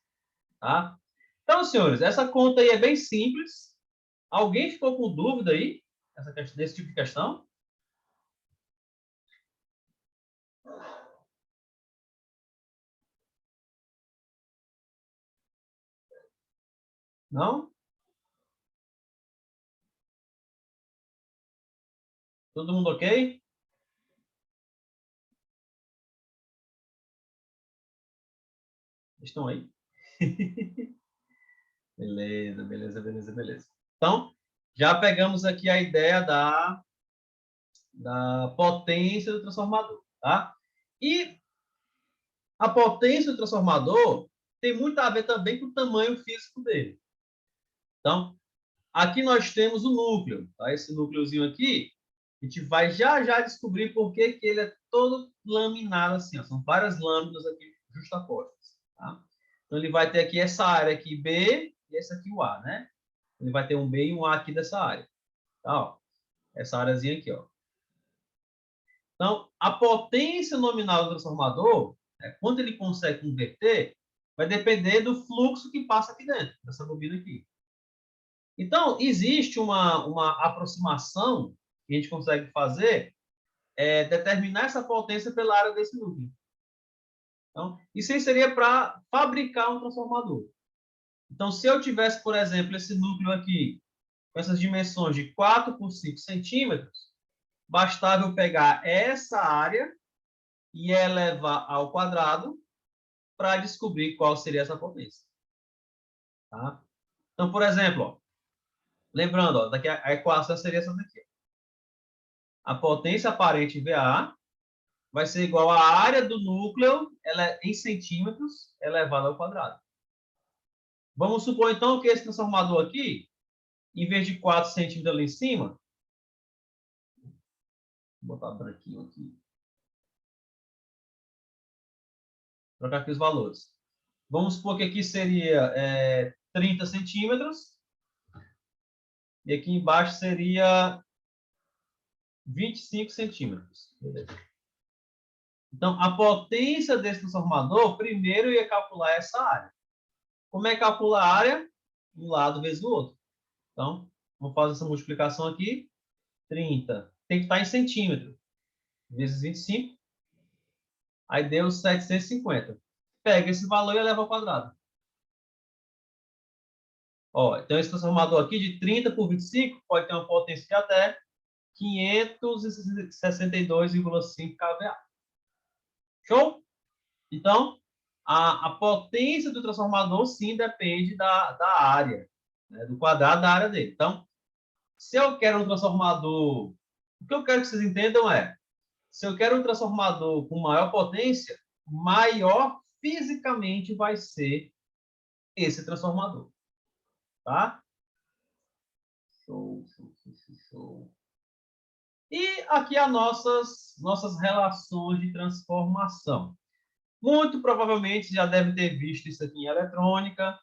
A: Tá? Então, senhores, essa conta aí é bem simples. Alguém ficou com dúvida aí desse tipo de questão? Não? Todo mundo ok? Estão aí? Beleza, beleza, beleza, beleza. Então, já pegamos aqui a ideia da potência do transformador, tá? E a potência do transformador tem muito a ver também com o tamanho físico dele. Então, aqui nós temos o núcleo, tá? Esse núcleozinho aqui, a gente vai já já descobrir por que que ele é todo laminado assim, ó. São várias lâminas aqui justapostas, tá? Então, ele vai ter aqui essa área aqui B e essa aqui o A, né? Ele vai ter um B e um A aqui dessa área, tá? Ó, essa áreazinha aqui, ó. Então, a potência nominal do transformador, quanto ele consegue converter, vai depender do fluxo que passa aqui dentro, dessa bobina aqui. Então, existe uma aproximação que a gente consegue fazer, determinar essa potência pela área desse núcleo. Então, isso aí seria para fabricar um transformador. Então, se eu tivesse, por exemplo, esse núcleo aqui, com essas dimensões de 4 por 5 centímetros, bastava eu pegar essa área e elevar ao quadrado para descobrir qual seria essa potência. Tá? Então, por exemplo, ó, lembrando, ó, daqui a equação seria essa daqui. A potência aparente VA vai ser igual à área do núcleo em centímetros elevado ao quadrado. Vamos supor, então, que esse transformador aqui, em vez de 4 centímetros ali em cima, vou botar branquinho aqui, trocar aqui os valores. Vamos supor que aqui seria 30 centímetros, e aqui embaixo seria 25 centímetros. Beleza. Então, a potência desse transformador, primeiro eu ia calcular essa área. Como é que calcula a área? Um lado vezes o outro. Então, vamos fazer essa multiplicação aqui. 30. Tem que estar em centímetro. Vezes 25. Aí deu 750. Pega esse valor e eleva ao quadrado. Ó, então, esse transformador aqui de 30 por 25 pode ter uma potência de até 562,5 kVA. Show? Então, a potência do transformador, sim, depende da área, né, do quadrado da área dele. Então, se eu quero um transformador... O que eu quero que vocês entendam é, se eu quero um transformador com maior potência, maior fisicamente vai ser esse transformador. Tá? Show, show, show, show. E aqui as nossas relações de transformação. Muito provavelmente já deve ter visto isso aqui em eletrônica,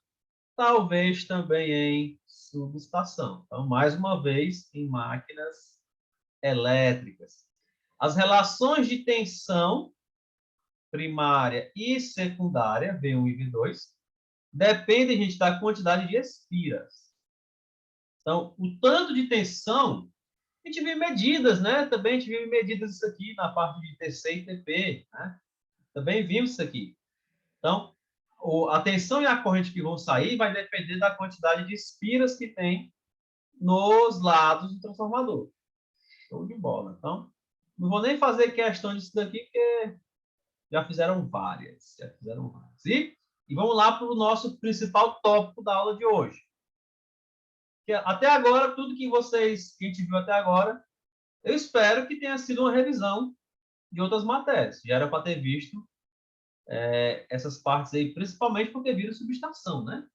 A: talvez também em subestação. Então, mais uma vez, em máquinas elétricas. As relações de tensão primária e secundária, V1 e V2, dependem, gente, da quantidade de espiras. Então, o tanto de tensão, a gente viu medidas, né? Também a gente viu medidas isso aqui na parte de TC e TP, né? Também vimos isso aqui. Então, a tensão e a corrente que vão sair vai depender da quantidade de espiras que tem nos lados do transformador. Show de bola. Então, não vou nem fazer questão disso daqui, porque já fizeram várias. E vamos lá para o nosso principal tópico da aula de hoje. Que até agora, tudo que a gente viu até agora, eu espero que tenha sido uma revisão de outras matérias. Já era para ter visto essas partes aí, principalmente porque viram subestação, né?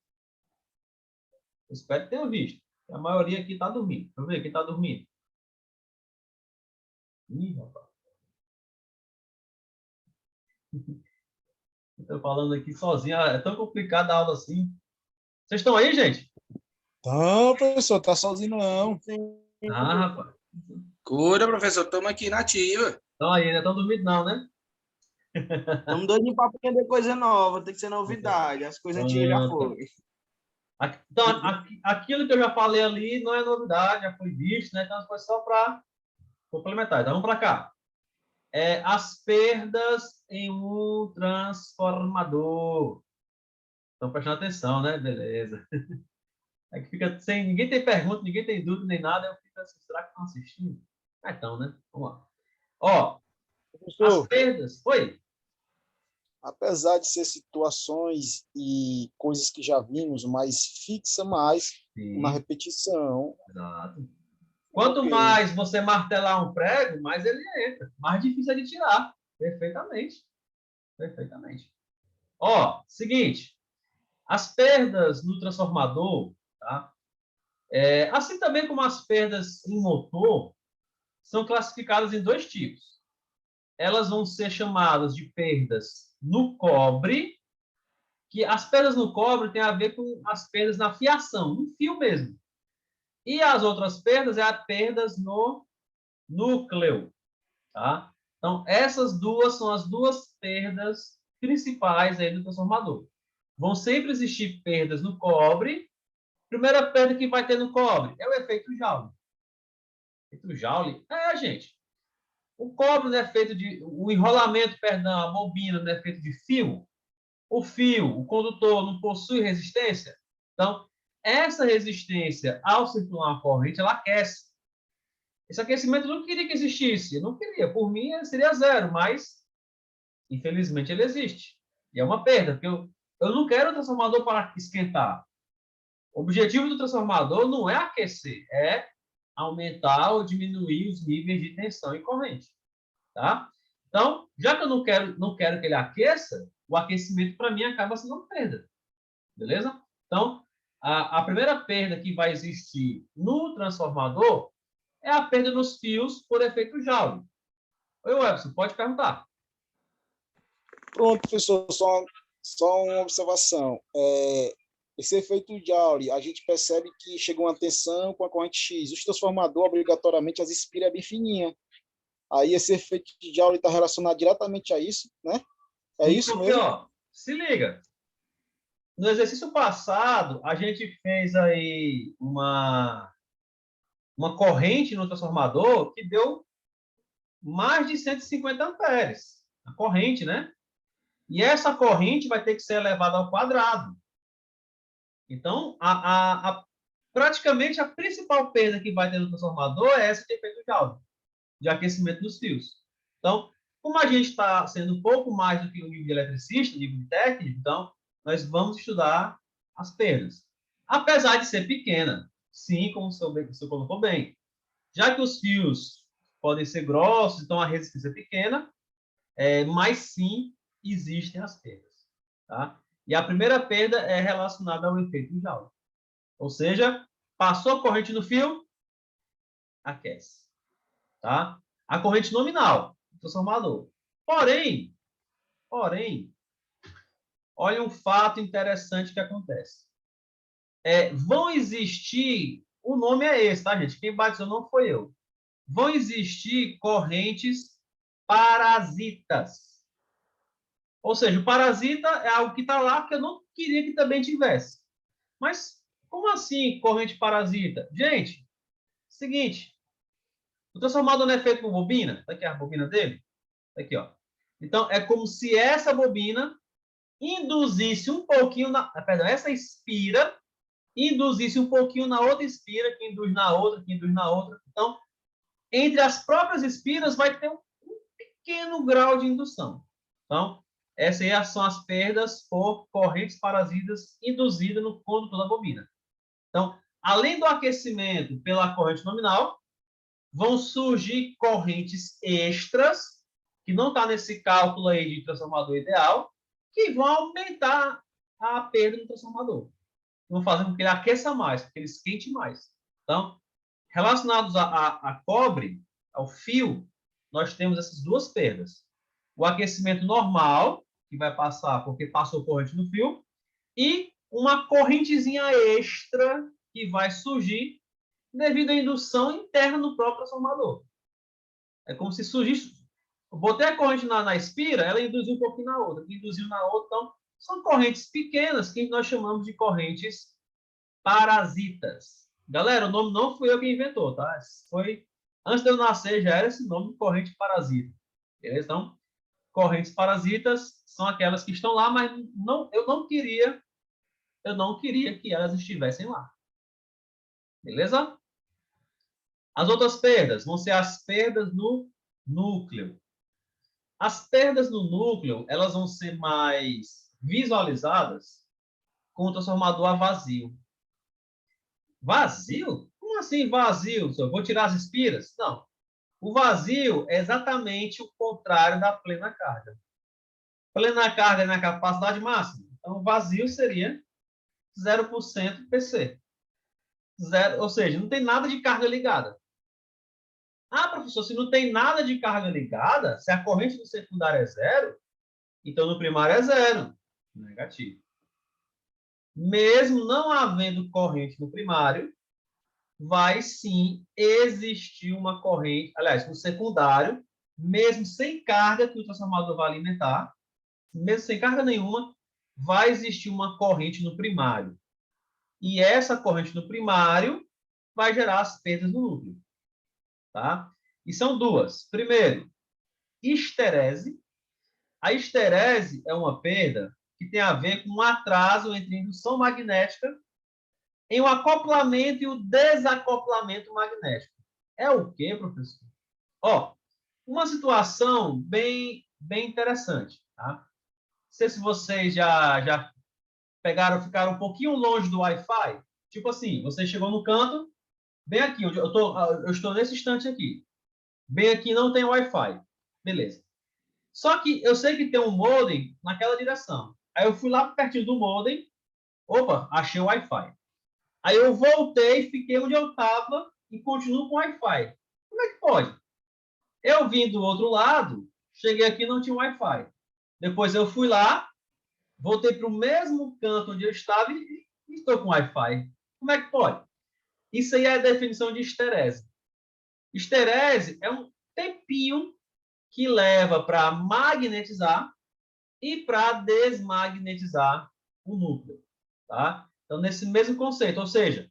A: Eu espero que tenha visto. A maioria aqui está dormindo. Deixa eu ver quem está dormindo. Ih, rapaz. Estou falando aqui sozinho. É tão complicado a aula assim. Vocês estão aí, gente?
B: Não, professor, tá sozinho não.
A: Ah, rapaz.
C: Cura, professor, estamos aqui na ativa.
A: Estão aí, não estão dormindo não, né?
C: Estamos doidinhos para aprender coisa nova, tem que ser novidade. As coisas antigas já foram.
A: Então, aquilo que eu já falei ali não é novidade, já foi visto, né? Então, foi só para complementar. Então, vamos para cá. As perdas em um transformador. Estão prestando atenção, né? Beleza. É que fica sem... Ninguém tem pergunta, ninguém tem dúvida nem nada. Eu fico assim, será que estão assistindo? Então, né? Vamos lá. Ó,
B: Professor,
A: as perdas... Oi?
B: apesar de ser situações e coisas que já vimos, mas fixa mais
A: Sim,
B: uma repetição.
A: exato. Quanto mais você martelar um prego, mais ele entra. Mais difícil é de tirar. Perfeitamente. Perfeitamente. Ó, seguinte. As perdas no transformador, tá? Assim também como as perdas em motor, são classificadas em dois tipos. Elas vão ser chamadas de perdas no cobre, que as perdas no cobre têm a ver com as perdas na fiação, no fio mesmo. E as outras perdas as perdas no núcleo, tá? Então, essas duas são as duas perdas principais aí do transformador. Vão sempre existir perdas no cobre. Primeira perda que vai ter no cobre é o efeito Joule. Efeito Joule? Gente. O cobre não é feito de... O enrolamento, perdão, a bobina não é feito de fio. O fio, o condutor, não possui resistência. Então, essa resistência, ao circular uma corrente, ela aquece. Esse aquecimento eu não queria que existisse. Eu não queria. Por mim, seria zero, mas, infelizmente, ele existe. E é uma perda, porque eu não quero o transformador para esquentar. O objetivo do transformador não é aquecer, é aumentar ou diminuir os níveis de tensão e corrente. Tá? Então, já que eu não quero que ele aqueça, o aquecimento, para mim, acaba sendo uma perda. Beleza? Então, a primeira perda que vai existir no transformador é a perda nos fios por efeito Joule. Oi, Webson, pode perguntar.
B: Pronto, professor, só uma observação. Esse efeito Joule, a gente percebe que chega uma tensão com a corrente X. O transformador, obrigatoriamente, as espiras é bem fininha. Aí esse efeito de Joule está relacionado diretamente a isso, né? É
A: Sim,
B: isso
A: porque,
B: mesmo?
A: ó, se liga. No exercício passado, a gente fez aí uma corrente no transformador que deu mais de 150 amperes. A corrente, né? E essa corrente vai ter que ser elevada ao quadrado. Então, praticamente a principal perda que vai ter no transformador é essa de efeito Joule, de aquecimento dos fios. Então, como a gente está sendo um pouco mais do que o nível de eletricista, nível de técnico, então, nós vamos estudar as perdas. Apesar de ser pequena, sim, como o senhor colocou bem. Já que os fios podem ser grossos, então a resistência é pequena, mas sim existem as perdas. Tá? E a primeira perda é relacionada ao efeito Joule. Ou seja, passou a corrente no fio, aquece. Tá? A corrente nominal, transformador. Porém, olha um fato interessante que acontece. Vão existir, o nome é esse, tá, gente? Quem batizou não foi eu. Vão existir correntes parasitas. Ou seja, o parasita é algo que está lá que eu não queria que também tivesse. Mas como assim corrente parasita? Gente, seguinte, o transformador não é feito com bobina? Tá aqui a bobina dele? Tá aqui, ó. Então, é como se essa bobina induzisse um pouquinho essa espira induzisse um pouquinho na outra espira, que induz na outra, que induz na outra. Então, entre as próprias espiras vai ter um pequeno grau de indução. Então, essas aí são as perdas por correntes parasitas induzidas no condutor da bobina. Então, além do aquecimento pela corrente nominal, vão surgir correntes extras, que não está nesse cálculo aí de transformador ideal, que vão aumentar a perda do transformador. Vão fazer com que ele aqueça mais, com que ele esquente mais. Então, relacionados a cobre, ao fio, nós temos essas duas perdas. O aquecimento normal, que vai passar porque passou corrente no fio, e uma correntezinha extra que vai surgir devido à indução interna no próprio transformador. É como se surgisse... Eu botei a corrente na espira, ela induziu um pouquinho na outra, induziu na outra. Então, são correntes pequenas que nós chamamos de correntes parasitas. Galera, o nome não fui eu que inventou, tá? Foi antes de eu nascer já era esse nome, corrente parasita. Beleza? Então, correntes parasitas são aquelas que estão lá, mas eu não queria que elas estivessem lá. Beleza? As outras perdas vão ser as perdas no núcleo. As perdas no núcleo, elas vão ser mais visualizadas com o transformador a vazio. Vazio? Como assim vazio? Eu vou tirar as espiras? Não. O vazio é exatamente o contrário da plena carga. Plena carga é na capacidade máxima. Então, o vazio seria 0% PC. Zero, ou seja, não tem nada de carga ligada. Ah, professor, se não tem nada de carga ligada, se a corrente do secundário é zero, então no primário é zero. Negativo. Mesmo não havendo corrente no primário, vai sim existir uma corrente, aliás, no secundário, mesmo sem carga que o transformador vai alimentar, mesmo sem carga nenhuma, vai existir uma corrente no primário. E essa corrente no primário vai gerar as perdas no núcleo. Tá? E são duas. Primeiro, histerese. A histerese é uma perda que tem a ver com um atraso entre a indução magnética em um acoplamento e o desacoplamento magnético. É o quê, professor? Ó, uma situação bem interessante. Tá? Não sei se vocês já ficaram um pouquinho longe do Wi-Fi. Tipo assim, você chegou no canto, bem aqui, eu estou nesse instante aqui. Bem aqui não tem Wi-Fi. Beleza. Só que eu sei que tem um modem naquela direção. Aí eu fui lá pertinho do modem. Opa, achei o Wi-Fi. Aí eu voltei, fiquei onde eu estava e continuo com o Wi-Fi. Como é que pode? Eu vim do outro lado, cheguei aqui e não tinha Wi-Fi. Depois eu fui lá, voltei para o mesmo canto onde eu estava e estou com Wi-Fi. Como é que pode? Isso aí é a definição de histerese. Histerese é um tempinho que leva para magnetizar e para desmagnetizar o núcleo. Tá? Então, nesse mesmo conceito, ou seja,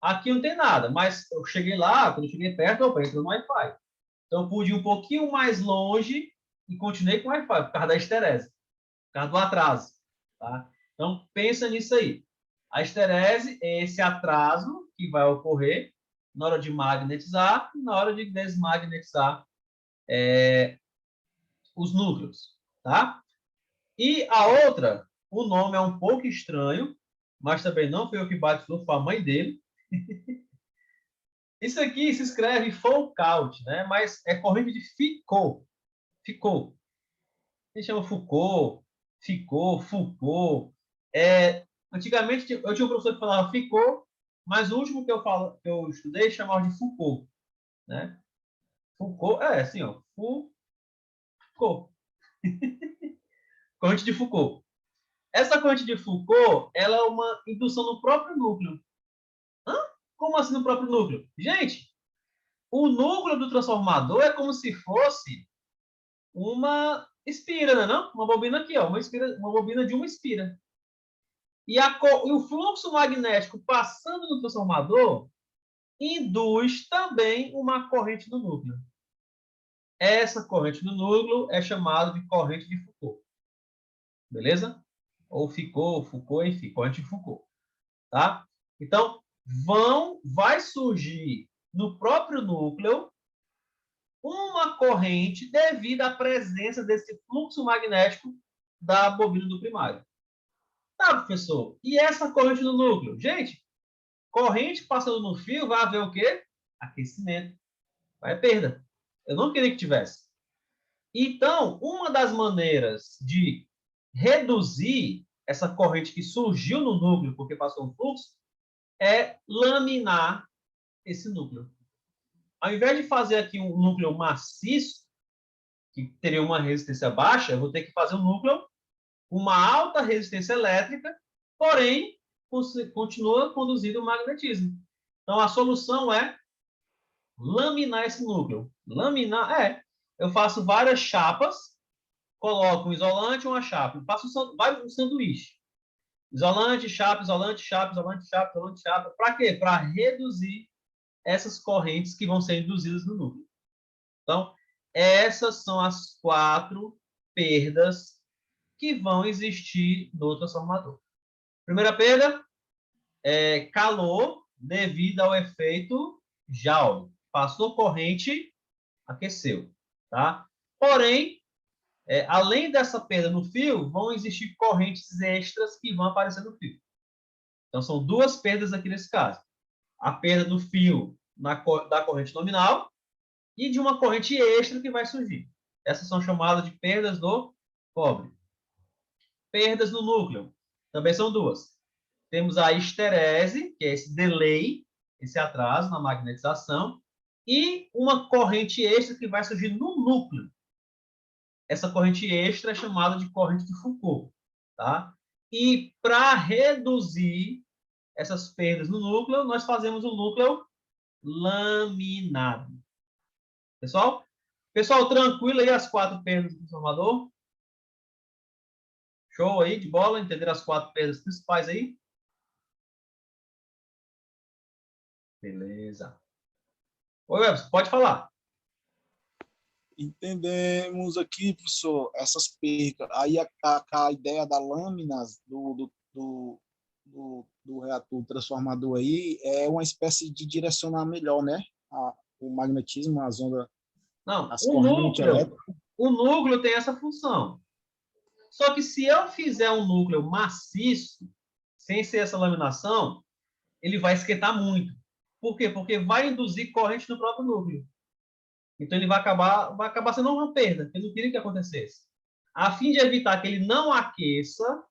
A: aqui não tem nada, mas eu cheguei lá, quando eu cheguei perto, eu entrei no Wi-Fi. Então, eu pude ir um pouquinho mais longe e continuei com o Wi-Fi, por causa da histerese, por causa do atraso. Tá? Então, pensa nisso aí. A histerese é esse atraso que vai ocorrer na hora de magnetizar e na hora de desmagnetizar os núcleos. Tá? E a outra, o nome é um pouco estranho, mas também não foi eu que batizou, foi a mãe dele. Isso aqui se escreve Foucault, né? Mas é corrente de Foucault. Foucault. A gente chama Foucault, Foucault. Antigamente eu tinha um professor que falava Foucault, mas o último que eu estudei chamava de Foucault, né? Foucault, assim, ó, Foucault. Corrente de Foucault. Essa corrente de Foucault, ela é uma indução no próprio núcleo. Hã? Como assim no próprio núcleo? Gente, o núcleo do transformador é como se fosse uma espira, né, não? Uma bobina aqui, ó, uma bobina de uma espira. E o fluxo magnético passando no transformador induz também uma corrente no núcleo. Essa corrente no núcleo é chamada de corrente de Foucault. Beleza? Ou Foucault, enfim, corrente de Foucault. Tá? Então, vai surgir no próprio núcleo uma corrente devido à presença desse fluxo magnético da bobina do primário. Tá, professor? E essa corrente no núcleo? Gente, corrente passando no fio vai haver o quê? Aquecimento. Vai perda. Eu não queria que tivesse. Então, uma das maneiras de reduzir essa corrente que surgiu no núcleo porque passou um fluxo é laminar esse núcleo. Ao invés de fazer aqui um núcleo maciço, que teria uma resistência baixa, eu vou ter que fazer um núcleo com uma alta resistência elétrica, porém, continua conduzindo o magnetismo. Então, a solução é laminar esse núcleo. Laminar, eu faço várias chapas, coloco um isolante e uma chapa. Faço um sanduíche. Isolante, chapa, isolante, chapa, isolante, chapa, isolante, chapa. Para quê? Para reduzir essas correntes que vão ser induzidas no núcleo. Então, essas são as 4 perdas que vão existir no transformador. Primeira perda é calor devido ao efeito Joule. Passou corrente, aqueceu. Tá? Porém, além dessa perda no fio, vão existir correntes extras que vão aparecer no fio. Então, são 2 perdas aqui nesse caso. A perda do fio da corrente nominal e de uma corrente extra que vai surgir. Essas são chamadas de perdas do cobre. Perdas no núcleo. Também são duas. Temos a histerese, que é esse delay, esse atraso na magnetização, e uma corrente extra que vai surgir no núcleo. Essa corrente extra é chamada de corrente de Foucault. Tá? E para reduzir essas perdas no núcleo, nós fazemos um núcleo laminado. Pessoal, tranquilo aí as 4 perdas do transformador? Show aí, de bola? Entenderam as 4 perdas principais aí? Beleza. Oi, Webster, pode falar.
B: Entendemos aqui, professor, essas percas. Aí a ideia da lâminas do reator transformador aí é uma espécie de direcionar melhor, né? O magnetismo, as ondas,
A: Não,
B: as correntes elétricas.
A: o núcleo tem essa função. Só que se eu fizer um núcleo maciço, sem ser essa laminação, ele vai esquentar muito. Por quê? Porque vai induzir corrente no próprio núcleo. Então, ele vai acabar sendo uma perda. Eu não queria que acontecesse. A fim de evitar que ele não aqueça,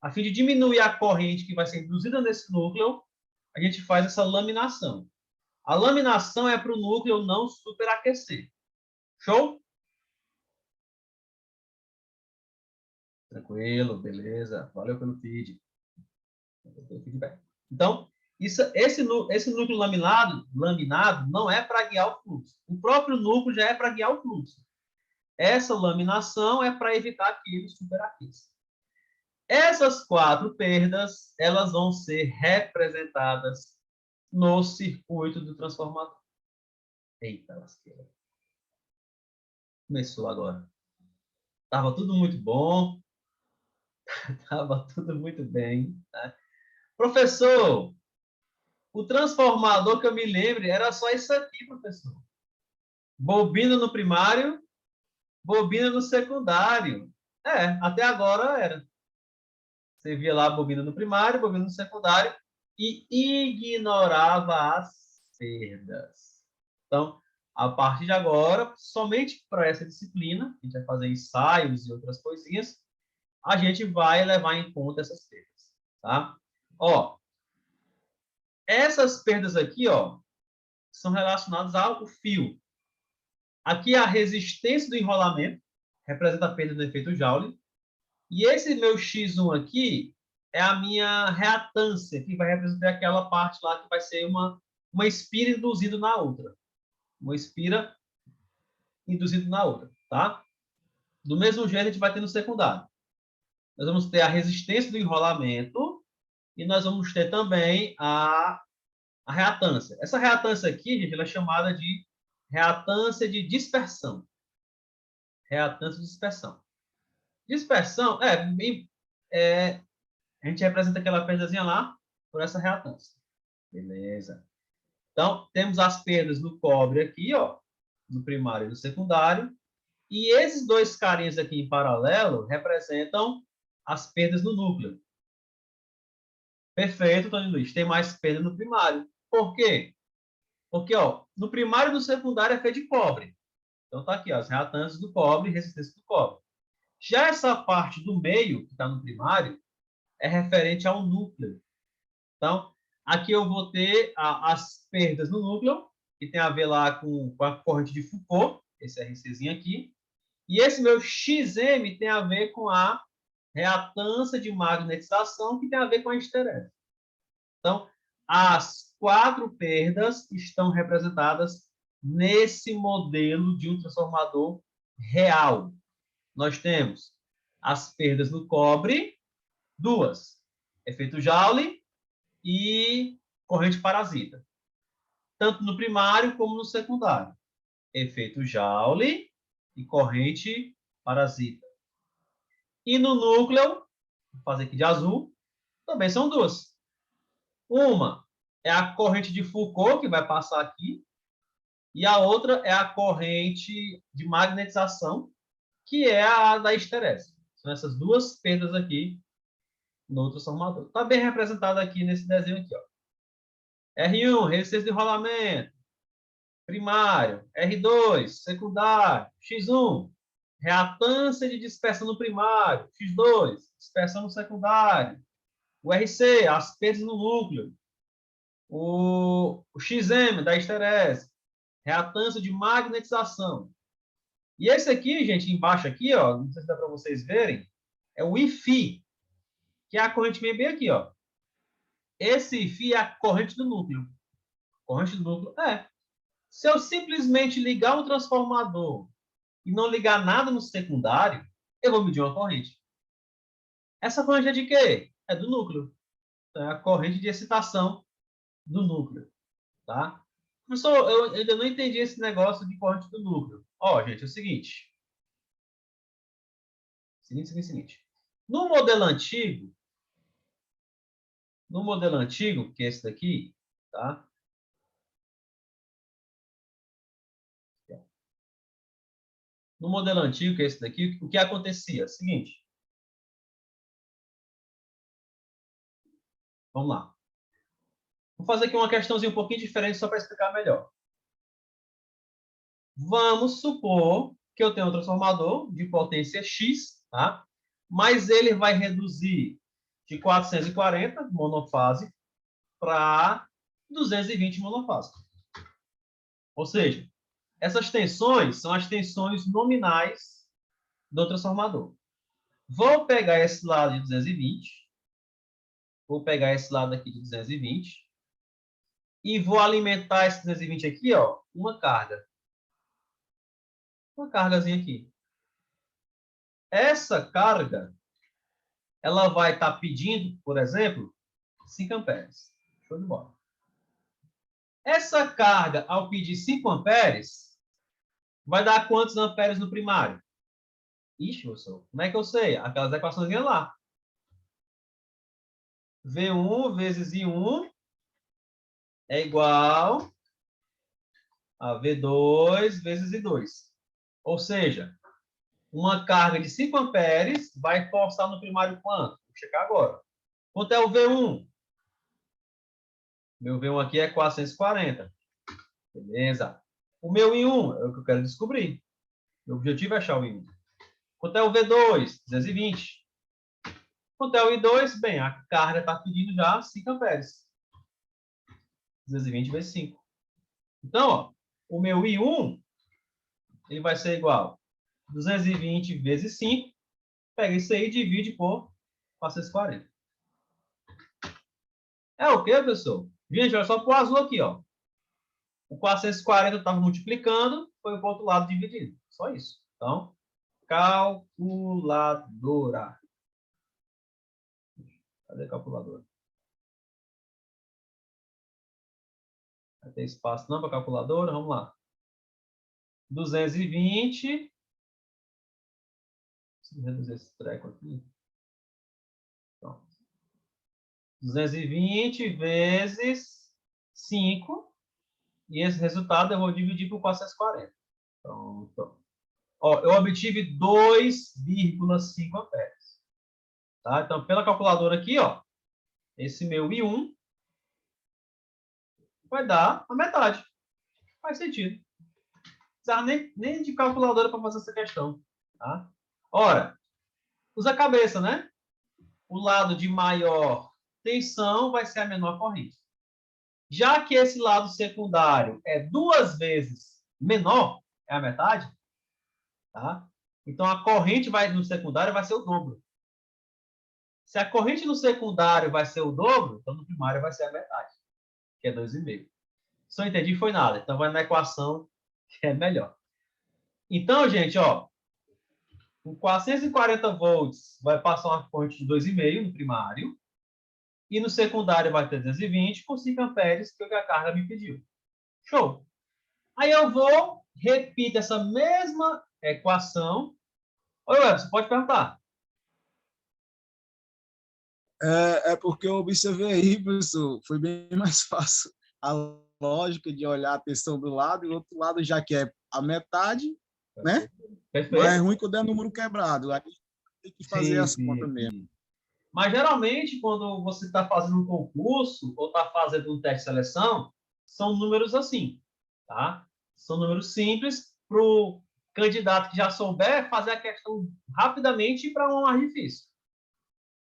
A: a fim de diminuir a corrente que vai ser induzida nesse núcleo, a gente faz essa laminação. A laminação é para o núcleo não superaquecer. Show? Tranquilo, beleza. Valeu pelo feedback. Então, esse núcleo laminado não é para guiar o fluxo. O próprio núcleo já é para guiar o fluxo. Essa laminação é para evitar que ele superaqueça. Essas 4 perdas, elas vão ser representadas no circuito do transformador. Eita, lasqueira. Começou agora. Estava tudo muito bom. Estava tudo muito bem. Tá? Professor, o transformador que eu me lembre era só isso aqui, professor. Bobina no primário, bobina no secundário. Até agora era. Você via lá a bobina no primário, bobina no secundário e ignorava as perdas. Então, a partir de agora, somente para essa disciplina, a gente vai fazer ensaios e outras coisinhas, a gente vai levar em conta essas perdas, tá? Ó, essas perdas aqui, ó, são relacionadas ao fio. Aqui a resistência do enrolamento representa a perda do efeito Joule. E esse meu X1 aqui é a minha reatância, que vai representar aquela parte lá que vai ser uma espira induzida na outra. Uma espira induzida na outra, tá? Do mesmo jeito, a gente vai ter no secundário. Nós vamos ter a resistência do enrolamento e nós vamos ter também a reatância. Essa reatância aqui, gente, ela é chamada de reatância de dispersão. Reatância de dispersão. Dispersão, a gente representa aquela perdazinha lá por essa reatância. Beleza. Então, temos as perdas do cobre aqui, ó, no primário e no secundário. E esses 2 carinhas aqui em paralelo representam as perdas no núcleo. Perfeito, Tony Luiz. Tem mais perda no primário. Por quê? Porque, ó, no primário e no secundário é feito de cobre. Então, tá aqui, ó, as reatâncias do cobre e resistência do cobre. Já essa parte do meio, que está no primário, é referente ao núcleo. Então, aqui eu vou ter as perdas no núcleo, que tem a ver lá com a corrente de Foucault, esse RCzinho aqui. E esse meu XM tem a ver com a reatância de magnetização, que tem a ver com a histerese. Então, as 4 perdas estão representadas nesse modelo de um transformador real. Nós temos as perdas no cobre, 2, efeito Joule e corrente parasita. Tanto no primário como no secundário. Efeito Joule e corrente parasita. E no núcleo, vou fazer aqui de azul, também são 2. Uma é a corrente de Foucault, que vai passar aqui, e a outra é a corrente de magnetização, que é a da histerese. São essas 2 perdas aqui no transformador. Está bem representado aqui nesse desenho aqui, ó. R1, resistência de enrolamento. primário, R2, secundário, X1, reatância de dispersão no primário, X2, dispersão no secundário, o RC, as perdas no núcleo, o XM, da esterese, reatância de magnetização. E esse aqui, gente, embaixo aqui, ó, não sei se dá para vocês verem, é o IFI, que é a corrente bem aqui, ó. Esse IFI é a corrente do núcleo. Corrente do núcleo, Se eu simplesmente ligar um transformador e não ligar nada no secundário, eu vou medir uma corrente. Essa corrente é de quê? É do núcleo. É a corrente de excitação do núcleo, tá? Professor, eu ainda não entendi esse negócio de corrente do núcleo. Ó, gente, é o seguinte. Seguinte. No modelo antigo, que é esse daqui, tá? No modelo antigo, que é esse daqui, o que acontecia? Seguinte. Vamos lá. Vou fazer aqui uma questãozinha um pouquinho diferente só para explicar melhor. Vamos supor que eu tenho um transformador de potência X, tá? Mas ele vai reduzir de 440 monofase para 220 monofase. Ou seja, essas tensões são as tensões nominais do transformador. Vou pegar esse lado de 220, vou pegar esse lado aqui de 220 e vou alimentar esse 220 aqui, ó, uma carga. Uma cargazinha aqui. Essa carga, ela vai estar pedindo, por exemplo, 5 amperes. Show de bola. Essa carga, ao pedir 5 amperes, vai dar quantos amperes no primário? Ixi, professor, como é que eu sei? Aquelas equações lá. V1 vezes I1 é igual a V2 vezes I2. Ou seja, uma carga de 5 amperes vai forçar no primário quanto? Vou checar agora. Quanto é o V1? Meu V1 aqui é 440. Beleza. O meu I1 é o que eu quero descobrir. Meu objetivo é achar o I1. Quanto é o V2? 220. Quanto é o I2? Bem, a carga está pedindo já 5 amperes. 220 vezes 5. Então, ó, o meu I1 ele vai ser igual a 220 vezes 5. Pega isso aí e divide por 440. É o quê, pessoal? Gente, olha só para o azul aqui, ó. O 440 estava multiplicando, foi para o outro lado dividido. Só isso. Então, calculadora. Cadê a calculadora? Vai ter espaço não para calculadora? Vamos lá. 220. Deixa eu reduzir esse treco aqui. Pronto. 220 vezes 5. E esse resultado eu vou dividir por 440. Pronto. Ó, eu obtive 2,5 amperes. Tá? Então, pela calculadora aqui, ó, esse meu I1 vai dar a metade. Faz sentido. Não precisava nem de calculadora para fazer essa questão. Tá? Ora, usa a cabeça, né? O lado de maior tensão vai ser a menor corrente. Já que esse lado secundário é 2 vezes menor, é a metade, tá? Então a corrente no secundário vai ser o dobro. Se a corrente no secundário vai ser o dobro, então no primário vai ser a metade, que é 2,5. Se eu entendi, foi nada. Então vai na equação que é melhor. Então, gente, ó, com 440 volts vai passar uma corrente de 2,5 no primário. E no secundário vai ter 220 com 5 amperes, que é o que a carga me pediu. Show! Aí eu vou, repito essa mesma equação. Oi, Web, você pode perguntar.
B: É porque eu observei aí, professor, foi bem mais fácil a lógica de olhar a tensão do lado e o outro lado já que é a metade, né?
A: Perfeito.
B: Mas é ruim quando é número quebrado. Aí tem que fazer as contas mesmo.
A: Mas, geralmente, quando você está fazendo um concurso ou está fazendo um teste de seleção, são números assim, tá? São números simples para o candidato que já souber fazer a questão rapidamente para uma mais difícil.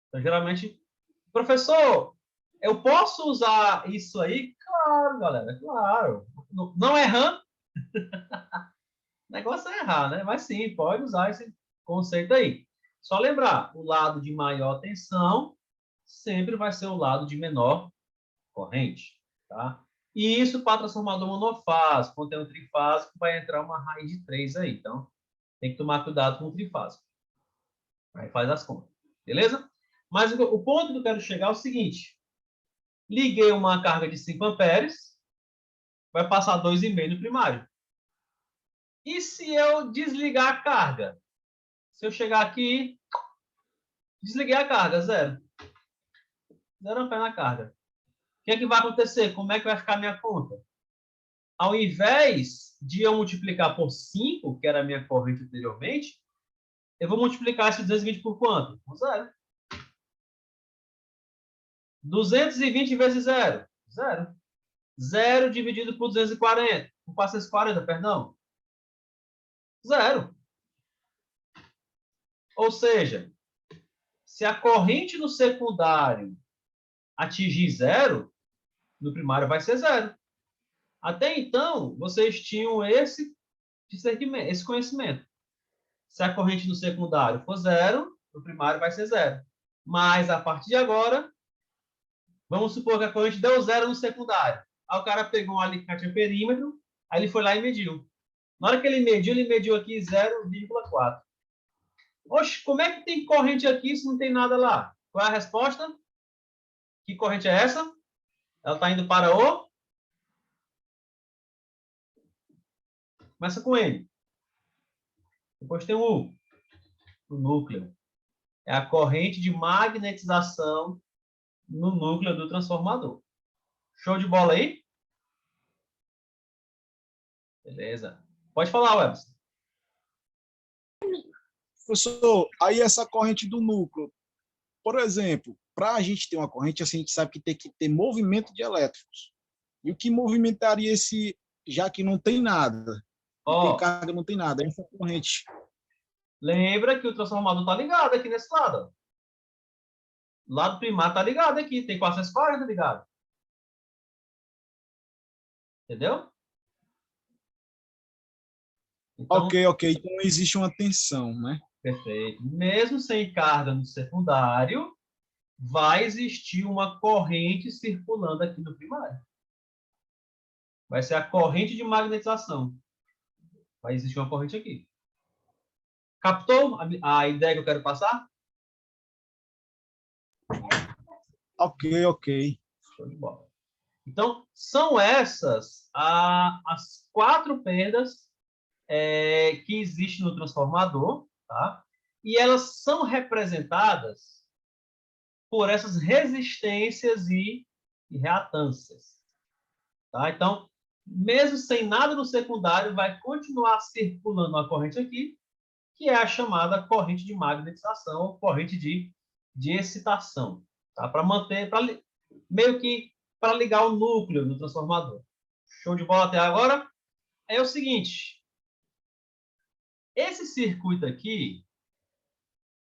A: Então, geralmente, professor, eu posso usar isso aí? Claro, galera, claro. Não errando. O negócio é errar, né? Mas sim, pode usar esse conceito aí. Só lembrar, o lado de maior tensão sempre vai ser o lado de menor corrente, tá? E isso para transformador monofásico. Quando tem um trifásico, vai entrar uma raiz de 3 aí. Então, tem que tomar cuidado com o trifásico. Aí faz as contas. Beleza? Mas o ponto que eu quero chegar é o seguinte. Liguei uma carga de 5 amperes, vai passar 2,5 no primário. E se eu desligar a carga? Se eu chegar aqui, desliguei a carga, zero. Zero ampere na carga. O que é que vai acontecer? Como é que vai ficar a minha conta? Ao invés de eu multiplicar por 5, que era a minha corrente anteriormente, eu vou multiplicar esse 220 por quanto? Por zero. 220 vezes zero. Zero. Zero dividido por 240. Por 440, perdão. Zero. Ou seja, se a corrente no secundário atingir zero, no primário vai ser zero. Até então, vocês tinham esse conhecimento. Se a corrente no secundário for zero, no primário vai ser zero. Mas, a partir de agora, vamos supor que a corrente deu zero no secundário. Aí o cara pegou um alicate a perímetro, aí ele foi lá e mediu. Na hora que ele mediu aqui 0,4. Oxe, como é que tem corrente aqui se não tem nada lá? Qual é a resposta? Que corrente é essa? Ela está indo para o... Começa com N. Depois tem o U, o núcleo. É a corrente de magnetização no núcleo do transformador. Show de bola aí? Beleza. Pode falar, Webster.
B: Professor, aí essa corrente do núcleo, por exemplo, para a gente ter uma corrente, assim, a gente sabe que tem que ter movimento de elétrons. E o que movimentaria esse, já que não tem nada, não tem carga, não tem nada, essa corrente.
A: Lembra que o transformador está ligado aqui nesse lado. O lado primário está ligado aqui, tem 440 ligado. Entendeu? Então,
B: Ok. Então existe uma tensão, né?
A: perfeito. Mesmo sem carga no secundário, vai existir uma corrente circulando aqui no primário. Vai ser a corrente de magnetização. Vai existir uma corrente aqui. Captou a ideia que eu quero passar?
B: Ok.
A: Show de bola. Então, são essas as 4 perdas que existem no transformador, tá? E elas são representadas por essas resistências e reatâncias. Tá? Então, mesmo sem nada no secundário, vai continuar circulando uma corrente aqui, que é a chamada corrente de magnetização, ou corrente de excitação, tá? Para manter, meio que para ligar o núcleo do transformador. Show de bola até agora? É o seguinte, esse circuito aqui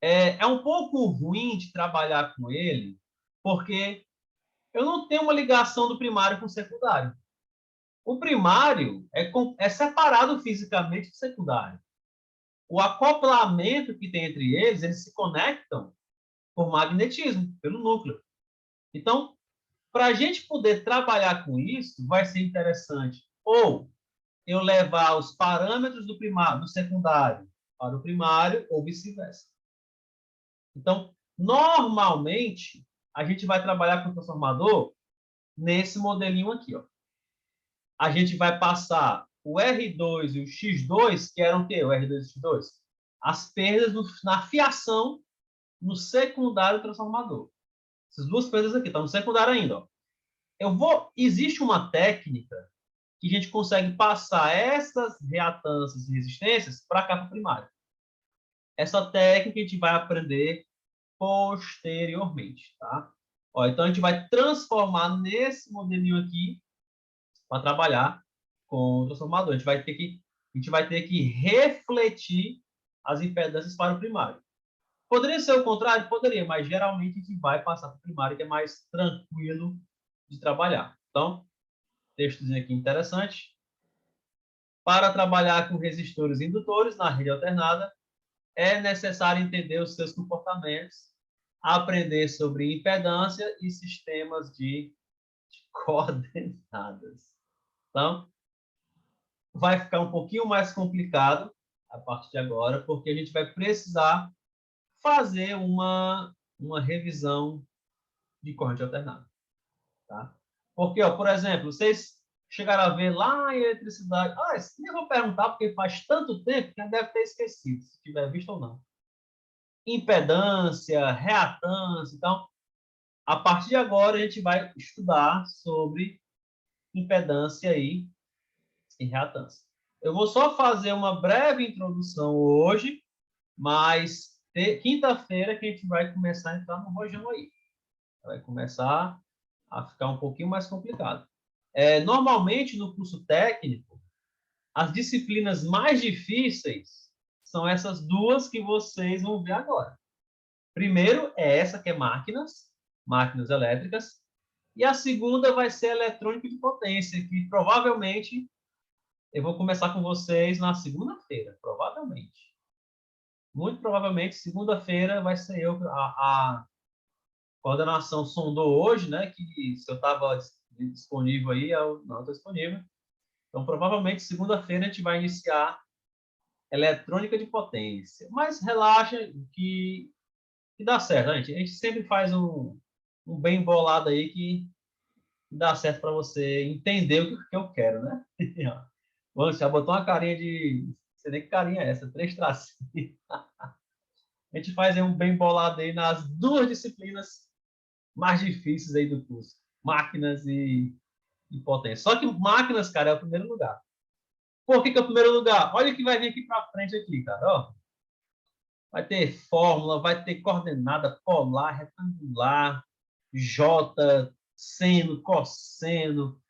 A: é um pouco ruim de trabalhar com ele, porque eu não tenho uma ligação do primário com o secundário. O primário é separado fisicamente do secundário. O acoplamento que tem entre eles, eles se conectam por magnetismo, pelo núcleo. Então, para a gente poder trabalhar com isso, vai ser interessante ou eu levar os parâmetros do primário, do secundário para o primário, ou vice-versa. Então, normalmente, a gente vai trabalhar com o transformador nesse modelinho aqui, ó. A gente vai passar o R2 e o X2, que eram o quê? O R2 e o X2? As perdas na fiação no secundário transformador. Essas duas perdas aqui, estão no secundário ainda, ó. Existe uma técnica que a gente consegue passar essas reatâncias e resistências para cá para o primário. Essa técnica a gente vai aprender posteriormente, tá? Ó, então a gente vai transformar nesse modelinho aqui para trabalhar com o transformador. A gente vai ter que refletir as impedâncias para o primário. Poderia ser o contrário? Poderia, mas geralmente a gente vai passar para o primário, que é mais tranquilo de trabalhar. Então, textozinho aqui interessante. Para trabalhar com resistores e indutores na rede alternada, é necessário entender os seus comportamentos, aprender sobre impedância e sistemas de coordenadas. Então, vai ficar um pouquinho mais complicado a partir de agora, porque a gente vai precisar fazer uma revisão de corrente alternada. Tá? Porque, ó, por exemplo, vocês chegaram a ver lá em eletricidade. Ah, nem vou perguntar, porque faz tanto tempo que deve ter esquecido, se tiver visto ou não. Impedância, reatância. Então, a partir de agora, a gente vai estudar sobre impedância e reatância. Eu vou só fazer uma breve introdução hoje, mas quinta-feira que a gente vai começar a entrar no rojão aí. Vai começar a ficar um pouquinho mais complicado. Normalmente, no curso técnico, as disciplinas mais difíceis são essas duas que vocês vão ver agora. Primeiro é essa que é máquinas elétricas, e a segunda vai ser eletrônica de potência, que provavelmente eu vou começar com vocês na segunda-feira, provavelmente. Muito provavelmente, segunda-feira vai ser eu. A coordenação sondou hoje, né? Que se eu estava disponível aí, eu não estou disponível. Então, provavelmente, segunda-feira a gente vai iniciar eletrônica de potência. Mas relaxa que dá certo, gente. A gente sempre faz um bem bolado aí que dá certo para você entender o que eu quero, né? Você já botou uma carinha de... Não sei nem que carinha é essa, 3 tracinhos. A gente faz aí um bem bolado aí nas duas disciplinas mais difíceis aí do curso. Máquinas e potência. Só que máquinas, cara, é o primeiro lugar. Por que é o primeiro lugar? Olha o que vai vir aqui para frente aqui, cara. Ó. Vai ter fórmula, vai ter coordenada polar, retangular, J, seno, cosseno.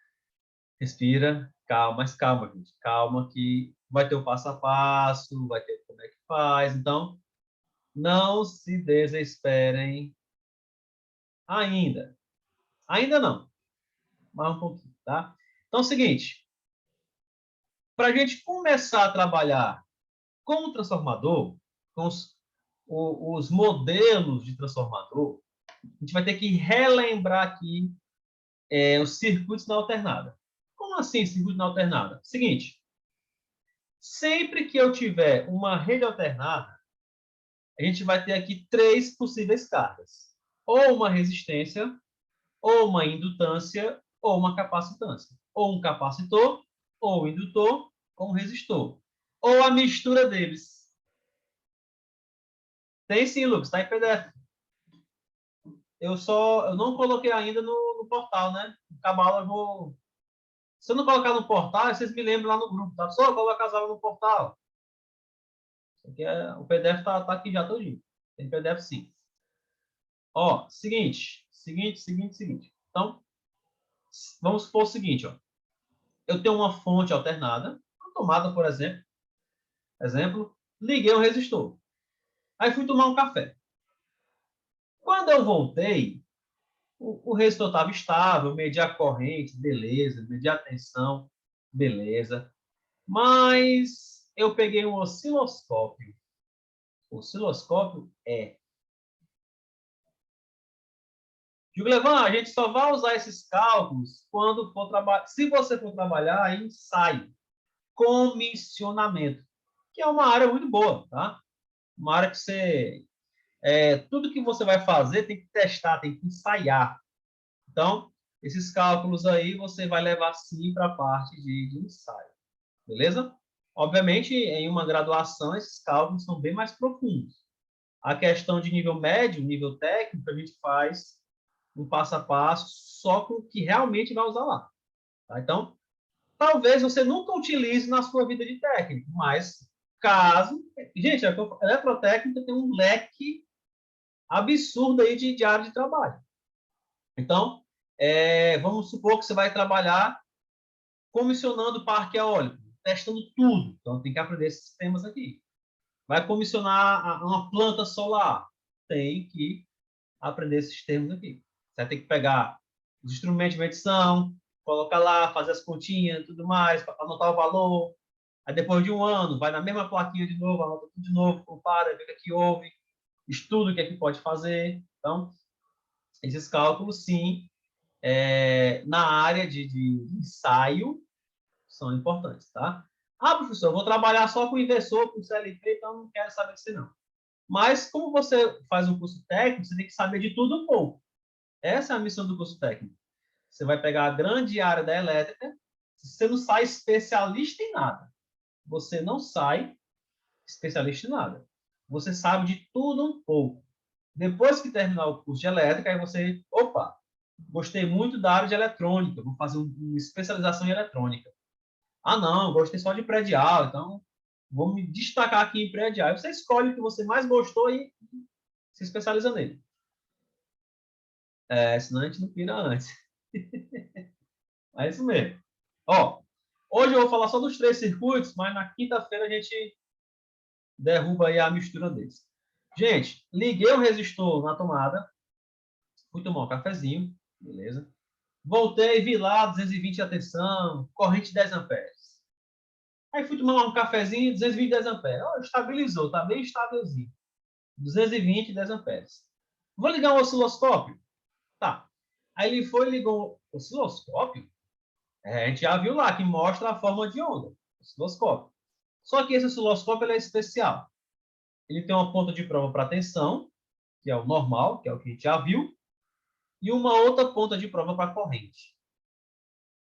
A: Respira, calma, mas calma, gente. Calma que vai ter o passo a passo, vai ter como é que faz. Então, não se desesperem ainda. Ainda não. Mais um pouquinho, tá? Então é o seguinte. Para a gente começar a trabalhar com o transformador, com os modelos de transformador, a gente vai ter que relembrar aqui os circuitos na alternada. Como assim circuito na alternada? Seguinte, sempre que eu tiver uma rede alternada, a gente vai ter aqui 3 possíveis cargas. Ou uma resistência, ou uma indutância, ou uma capacitância. Ou um capacitor, ou um indutor, ou um resistor. Ou a mistura deles. Tem sim, Lucas, está em PDF. Eu não coloquei ainda no portal, né? No Cabala eu vou... Se eu não colocar no portal, vocês me lembram lá no grupo, tá? Só colocar as aulas no portal. Aqui o PDF tá aqui já todinho. Tem PDF sim. Ó, seguinte. Então, vamos supor o seguinte, ó. Eu tenho uma fonte alternada, uma tomada, por exemplo, liguei um resistor. Aí fui tomar um café. Quando eu voltei, o resistor estava estável, medi a corrente, beleza, medi a tensão, beleza. Mas eu peguei um osciloscópio. O osciloscópio Gilvan, a gente só vai usar esses cálculos quando for trabalhar. Se você for trabalhar em ensaio, comissionamento, que é uma área muito boa, tá? Uma área que você... tudo que você vai fazer tem que testar, tem que ensaiar. Então, esses cálculos aí você vai levar sim para a parte de ensaio. Beleza? Obviamente, em uma graduação, esses cálculos são bem mais profundos. A questão de nível médio, nível técnico, a gente faz um passo a passo só com o que realmente vai usar lá. Tá? Então, talvez você nunca utilize na sua vida de técnico, mas caso... Gente, a eletrotécnica tem um leque absurdo aí de área de trabalho. Então, vamos supor que você vai trabalhar comissionando parque eólico, testando tudo. Então, tem que aprender esses temas aqui. Vai comissionar uma planta solar, tem que aprender esses termos aqui. Você vai ter que pegar os instrumentos de medição, colocar lá, fazer as continhas, tudo mais, anotar o valor. Aí, depois de um ano, vai na mesma plaquinha de novo, anota tudo de novo, compara, vê o que houve, estuda o que é que pode fazer. Então, esses cálculos, sim, na área de ensaio, são importantes, tá? Ah, professor, eu vou trabalhar só com inversor, com CLT, então não quero saber disso, não. Mas, como você faz um curso técnico, você tem que saber de tudo um pouco. Essa é a missão do curso técnico. Você vai pegar a grande área da elétrica, você não sai especialista em nada. Você não sai especialista em nada. Você sabe de tudo um pouco. Depois que terminar o curso de elétrica, aí você, opa, gostei muito da área de eletrônica, vou fazer uma especialização em eletrônica. Ah, não, gostei só de predial, então vou me destacar aqui em predial. Aí você escolhe o que você mais gostou e se especializa nele. Senão a gente não pira antes. É isso mesmo. Ó, hoje eu vou falar só dos 3 circuitos, mas na quinta-feira a gente derruba aí a mistura deles. Gente, liguei o resistor na tomada, fui tomar um cafezinho, beleza? Voltei, vi lá, 220 a tensão, corrente 10 amperes. Aí fui tomar um cafezinho, 220, 10 amperes. Oh, estabilizou, tá bem estávelzinho. 220, 10 amperes. Vou ligar um osciloscópio? Tá. Aí ele foi e ligou o osciloscópio. A gente já viu lá que mostra a forma de onda, osciloscópio. Só que esse osciloscópio ele é especial. Ele tem uma ponta de prova para tensão, que é o normal, que é o que a gente já viu, e uma outra ponta de prova para corrente.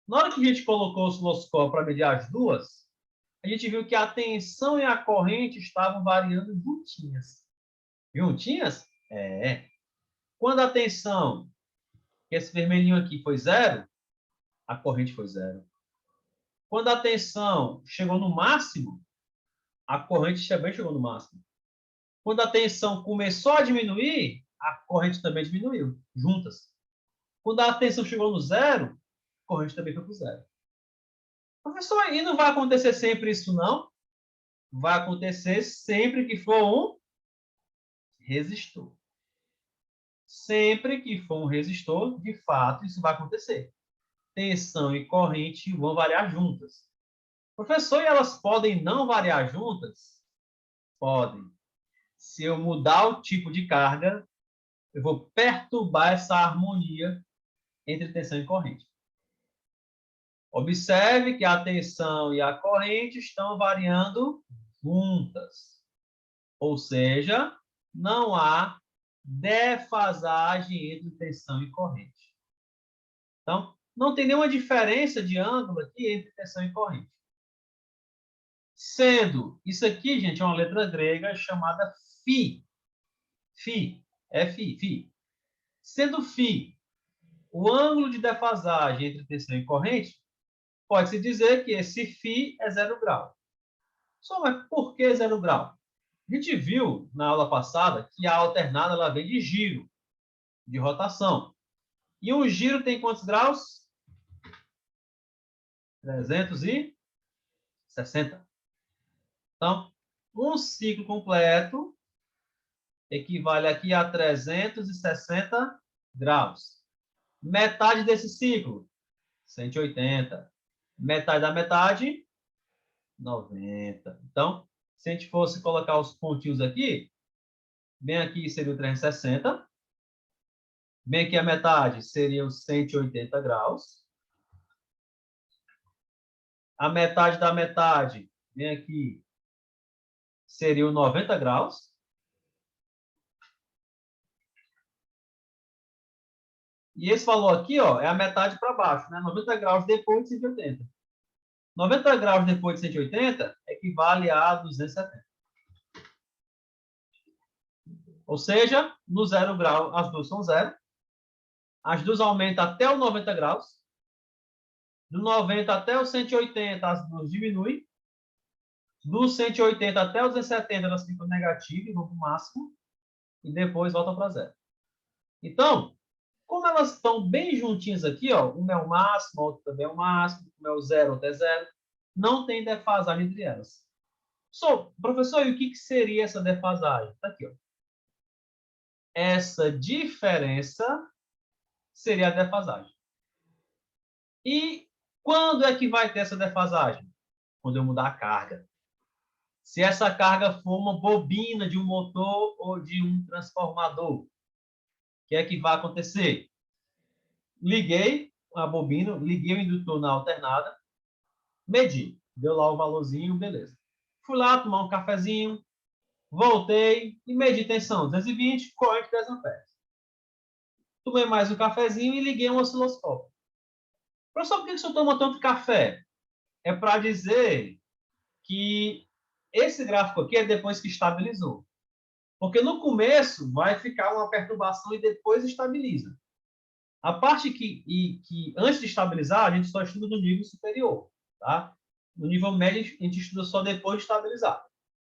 A: Na hora que a gente colocou o osciloscópio para medir as duas, a gente viu que a tensão e a corrente estavam variando juntinhas. Juntinhas? Quando a tensão, esse vermelhinho aqui, foi 0, a corrente foi 0. Quando a tensão chegou no máximo, a corrente também chegou no máximo. Quando a tensão começou a diminuir, a corrente também diminuiu, juntas. Quando a tensão chegou no 0, a corrente também foi para o 0. Professor, e não vai acontecer sempre isso, não? Vai acontecer sempre que for um resistor. Sempre que for um resistor, de fato, isso vai acontecer. Tensão e corrente vão variar juntas. Professor, e elas podem não variar juntas? Podem. Se eu mudar o tipo de carga, eu vou perturbar essa harmonia entre tensão e corrente. Observe que a tensão e a corrente estão variando juntas. Ou seja, não há defasagem entre tensão e corrente. Então, não tem nenhuma diferença de ângulo aqui entre tensão e corrente. Sendo, isso aqui, gente, é uma letra grega chamada φ. Φ. F, Φ. Sendo φ o ângulo de defasagem entre tensão e corrente, pode-se dizer que esse φ é 0 grau. Só, mas por que 0 grau? A gente viu na aula passada que a alternada ela vem de giro, de rotação. E um giro tem quantos graus? 360. Então, um ciclo completo equivale aqui a 360 graus. Metade desse ciclo, 180. Metade da metade, 90. Então, se a gente fosse colocar os pontinhos aqui, bem aqui seria o 360. Bem aqui a metade seria os 180 graus. A metade da metade, bem aqui, seria o 90 graus. E esse valor aqui, ó, é a metade para baixo, né? 90 graus depois de 180. 90 graus depois de 180 equivale a 270. Ou seja, no 0 grau, as duas são 0. As duas aumentam até o 90 graus. Do 90 até o 180, as duas diminuem. Do 180 até o 270, elas ficam negativas e vão para o máximo. E depois voltam para 0. Então, Como elas estão bem juntinhas aqui, ó, uma é o máximo, a outra também é o máximo, uma é o zero, outra é zero, não tem defasagem entre elas. Professor, e o que seria essa defasagem? Está aqui, ó. Essa diferença seria a defasagem. E quando é que vai ter essa defasagem? Quando eu mudar a carga. Se essa carga for uma bobina de um motor ou de um transformador, o que é que vai acontecer? Liguei a bobina, liguei o indutor na alternada, medi, deu lá o valorzinho, beleza. Fui lá tomar um cafezinho, voltei e medi tensão 220, corrente 10 amperes. Tomei mais um cafezinho e liguei um osciloscópio. Professor, por que você toma tanto café? É para dizer que esse gráfico aqui é depois que estabilizou. Porque no começo vai ficar uma perturbação e depois estabiliza. A parte que antes de estabilizar, a gente só estuda no nível superior. Tá? No nível médio, a gente estuda só depois de estabilizar.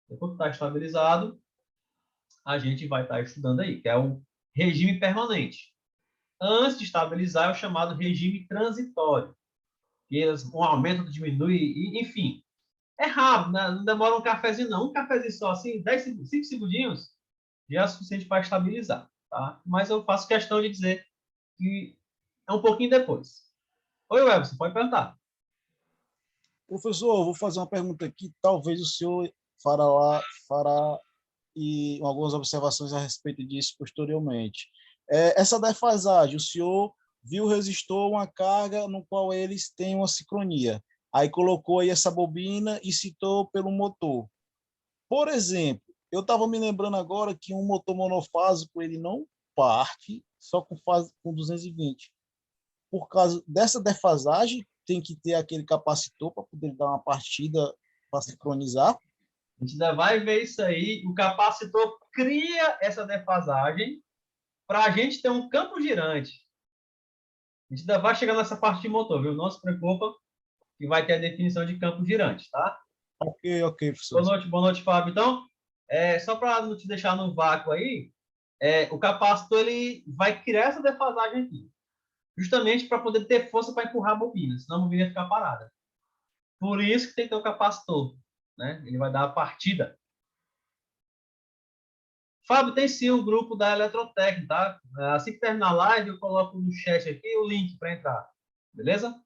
A: Depois que está estabilizado, a gente vai estar estudando aí, que é o regime permanente. Antes de estabilizar, é o chamado regime transitório. Que um aumento diminui, enfim. É rápido, né? Não demora um cafezinho, não. Um cafezinho só, assim, 5 segundinhos, já é suficiente para estabilizar. Tá? Mas eu faço questão de dizer que é um pouquinho depois. Oi, Webson, pode perguntar.
B: Professor, eu vou fazer uma pergunta aqui, talvez o senhor fará e algumas observações a respeito disso posteriormente. Essa defasagem, o senhor viu o resistor, uma carga no qual eles têm uma sincronia. Aí colocou aí essa bobina e citou pelo motor. Por exemplo, eu estava me lembrando agora que um motor monofásico ele não parte só com 220. Por causa dessa defasagem, tem que ter aquele capacitor para poder dar uma partida para sincronizar.
A: A gente ainda vai ver isso aí. O capacitor cria essa defasagem para a gente ter um campo girante. A gente ainda vai chegar nessa parte de motor, viu? Não se preocupa, que vai ter a definição de campo girante, tá?
B: Ok, professor.
A: Boa noite, Fábio. Então, só para não te deixar no vácuo aí, o capacitor ele vai criar essa defasagem aqui, justamente para poder ter força para empurrar a bobina, senão a bobina ia ficar parada. Por isso que tem que ter o capacitor, né? Ele vai dar a partida. Fábio, tem sim o grupo da Eletrotécnica, tá? Assim que terminar a live, eu coloco no chat aqui o link para entrar. Beleza?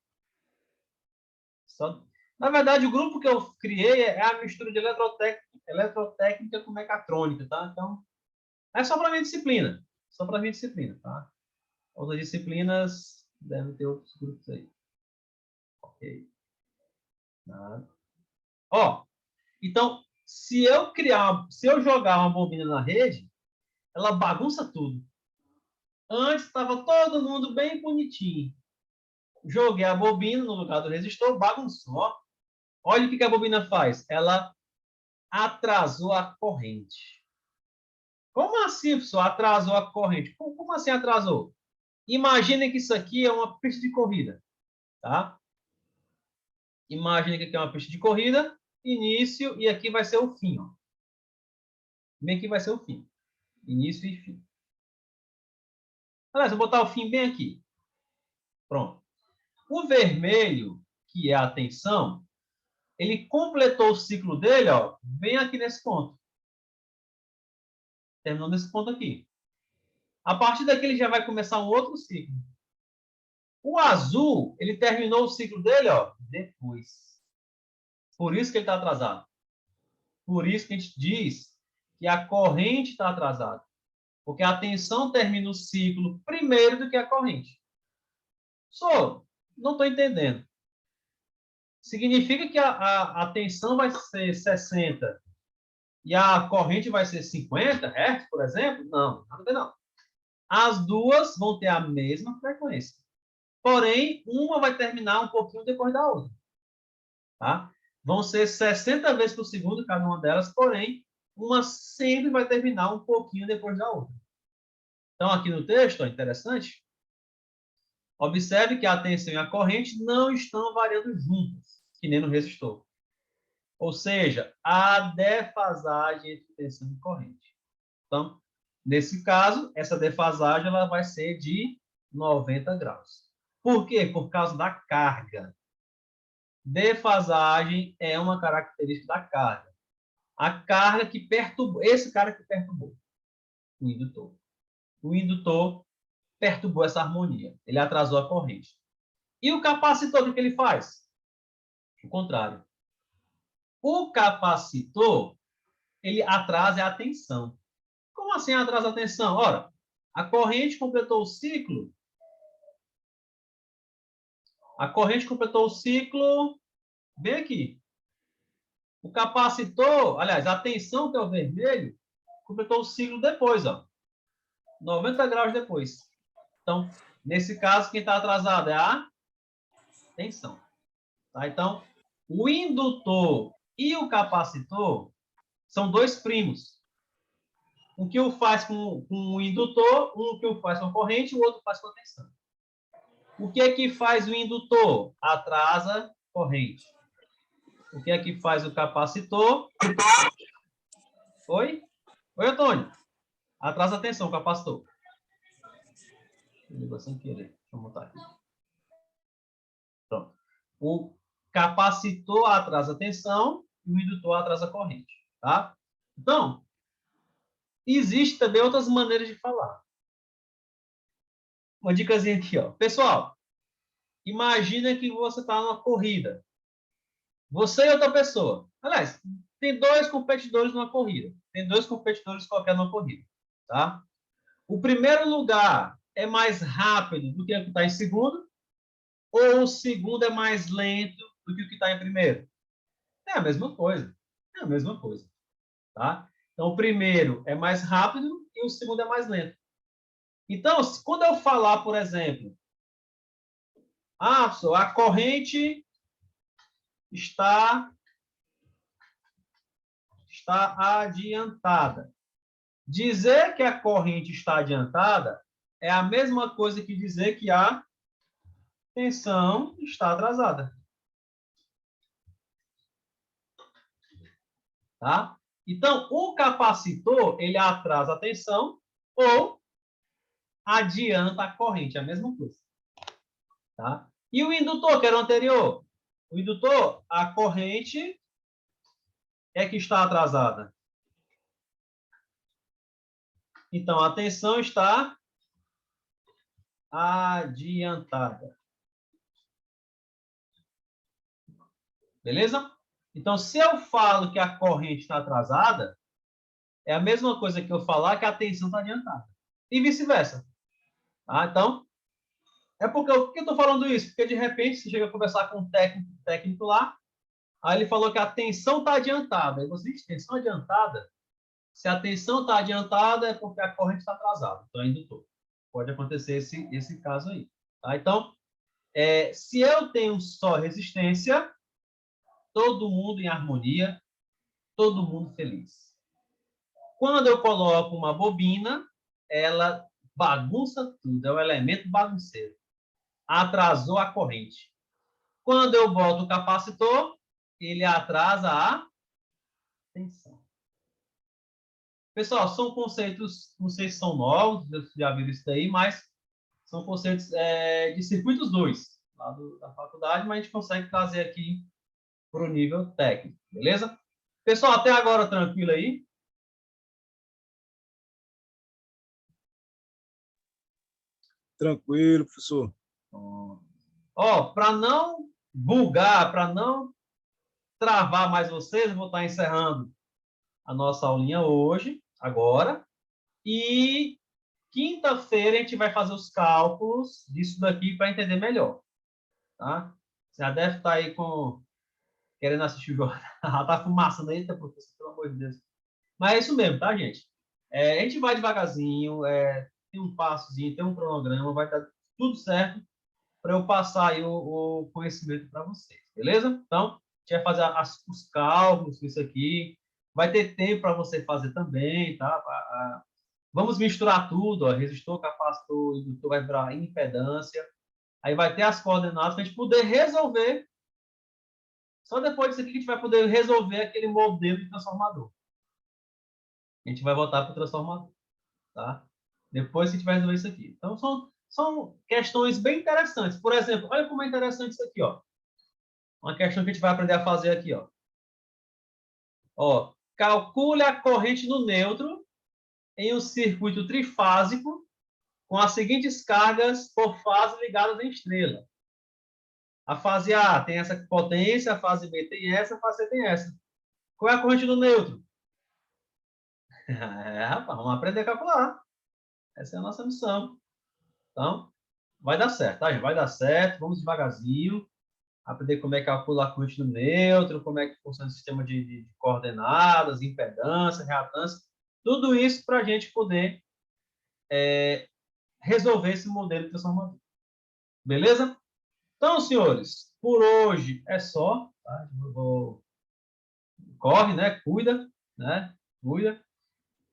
A: Na verdade, o grupo que eu criei é a mistura de eletrotécnica com mecatrônica, tá? Então, é só para minha disciplina. Só para minha disciplina, tá? Outras disciplinas devem ter outros grupos aí. Ok. Nada. Ó, então, se eu jogar uma bobina na rede, ela bagunça tudo. Antes estava todo mundo bem bonitinho. Joguei a bobina no lugar do resistor, bagunçou. Ó. Olha o que a bobina faz. Ela atrasou a corrente. Como assim, pessoal? Atrasou a corrente? Como assim atrasou? Imaginem que isso aqui é uma pista de corrida, tá? Imaginem que aqui é uma pista de corrida, início, e aqui vai ser o fim, ó. Bem aqui vai ser o fim. Início e fim. Aliás, vou botar o fim bem aqui. Pronto. O vermelho, que é a tensão, ele completou o ciclo dele, ó, bem aqui nesse ponto. Terminou nesse ponto aqui. A partir daqui ele já vai começar um outro ciclo. O azul, ele terminou o ciclo dele, ó, depois. Por isso que ele está atrasado. Por isso que a gente diz que a corrente está atrasada. Porque a tensão termina o ciclo primeiro do que a corrente. Não estou entendendo. Significa que a tensão vai ser 60 e a corrente vai ser 50 Hz, por exemplo? Não, nada a ver não. As duas vão ter a mesma frequência. Porém, uma vai terminar um pouquinho depois da outra. Tá? Vão ser 60 vezes por segundo cada uma delas, porém, uma sempre vai terminar um pouquinho depois da outra. Então, aqui no texto, ó, interessante, observe que a tensão e a corrente não estão variando juntas, que nem no resistor. Ou seja, há defasagem entre tensão e corrente. Então, nesse caso, essa defasagem ela vai ser de 90 graus. Por quê? Por causa da carga. Defasagem é uma característica da carga. A carga que perturbou, esse cara que perturbou, o indutor. O indutor perturbou essa harmonia. Ele atrasou a corrente. E o capacitor, o que ele faz? O contrário. O capacitor, ele atrasa a tensão. Como assim atrasa a tensão? Ora, a corrente completou o ciclo. A corrente completou o ciclo bem aqui. O capacitor, aliás, a tensão, que é o vermelho, completou o ciclo depois, ó. 90 graus depois. Então, nesse caso, quem está atrasado é a tensão. Tá? Então, o indutor e o capacitor são dois primos. Um que o faz com o indutor, um que o faz com a corrente, o outro faz com a tensão. O que é que faz o indutor? Atrasa a corrente. O que é que faz o capacitor? Oi? Oi, Antônio. Atrasa a tensão, capacitor. Ligou sem querer. Deixa eu botar aqui. Pronto. O capacitor atrasa a tensão e o indutor atrasa a corrente. Tá? Então, existem também outras maneiras de falar. Uma dicasinha aqui, ó. Pessoal, imagina que você está numa corrida. Você e outra pessoa. Aliás, tem dois competidores numa corrida. Tem dois competidores qualquer numa corrida. Tá? O primeiro lugar é mais rápido do que o que está em segundo, ou o segundo é mais lento do que o que está em primeiro? É a mesma coisa. É a mesma coisa. Tá? Então, o primeiro é mais rápido e o segundo é mais lento. Então, quando eu falar, por exemplo, professor, a corrente está adiantada. Dizer que a corrente está adiantada é a mesma coisa que dizer que a tensão está atrasada. Tá? Então, o capacitor, ele atrasa a tensão ou adianta a corrente, é a mesma coisa. Tá? E o indutor, que era o anterior? O indutor, a corrente é que está atrasada. Então, a tensão está adiantada. Beleza? Então, se eu falo que a corrente está atrasada, é a mesma coisa que eu falar que a tensão está adiantada. E vice-versa. Tá? Então, é porque eu estou falando isso? Porque, de repente, você chega a conversar com um técnico lá, aí ele falou que a tensão está adiantada. Aí você diz, tensão adiantada? Se a tensão está adiantada, é porque a corrente está atrasada. Então, é indutor. Pode acontecer esse caso aí. Tá? Então, se eu tenho só resistência, todo mundo em harmonia, todo mundo feliz. Quando eu coloco uma bobina, ela bagunça tudo, é um elemento bagunceiro. Atrasou a corrente. Quando eu boto o capacitor, ele atrasa a tensão. Pessoal, são conceitos, não sei se são novos, vocês já viram isso daí, mas são conceitos de circuitos 2, lá da faculdade, mas a gente consegue trazer aqui para o nível técnico, beleza? Pessoal, até agora tranquilo aí?
B: Tranquilo, professor.
A: Ó, para não bugar, para não travar mais vocês, eu vou estar encerrando a nossa aulinha hoje, agora. E quinta-feira a gente vai fazer os cálculos disso daqui para entender melhor. Tá? Você já deve estar aí querendo assistir o jornal. Tá fumaçando aí, professor, pelo amor de Deus. Mas é isso mesmo, tá, gente? A gente vai devagarzinho, tem um passozinho, tem um cronograma, vai dar tudo certo para eu passar aí o conhecimento para vocês, beleza? Então, a gente vai fazer os cálculos isso aqui, vai ter tempo para você fazer também, tá? Vamos misturar tudo, ó, resistor, capacitor, indutor, vai virar impedância, aí vai ter as coordenadas para a gente poder resolver. Só depois disso aqui que a gente vai poder resolver aquele modelo de transformador. A gente vai voltar para o transformador, tá? Depois que a gente vai resolver isso aqui. Então, são questões bem interessantes. Por exemplo, olha como é interessante isso aqui, ó. Uma questão que a gente vai aprender a fazer aqui, ó. Ó, calcule a corrente no neutro em um circuito trifásico com as seguintes cargas por fase ligadas em estrela. A fase A tem essa potência, a fase B tem essa, a fase C tem essa. Qual é a corrente no neutro? Rapaz, vamos aprender a calcular. Essa é a nossa missão. Então, vai dar certo, tá, gente? Vai dar certo. Vamos devagarzinho. Aprender como é que calcula a corrente no neutro, como é que funciona o sistema de coordenadas, impedância, reatância. Tudo isso para a gente poder resolver esse modelo transformador. Beleza? Então, senhores, por hoje é só. Tá? Corre, né? Cuida, né? Cuida.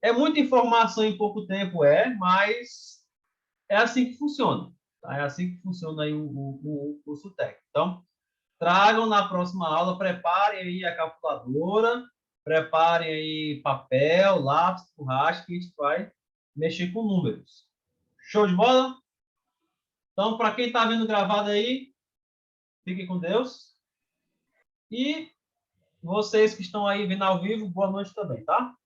A: É muita informação em pouco tempo, mas é assim que funciona. Tá? É assim que funciona aí o curso técnico. Então, tragam na próxima aula, preparem aí a calculadora, preparem aí papel, lápis, borracha, que a gente vai mexer com números. Show de bola? Então, para quem está vendo gravado aí, fiquem com Deus. E vocês que estão aí vendo ao vivo, boa noite também, tá?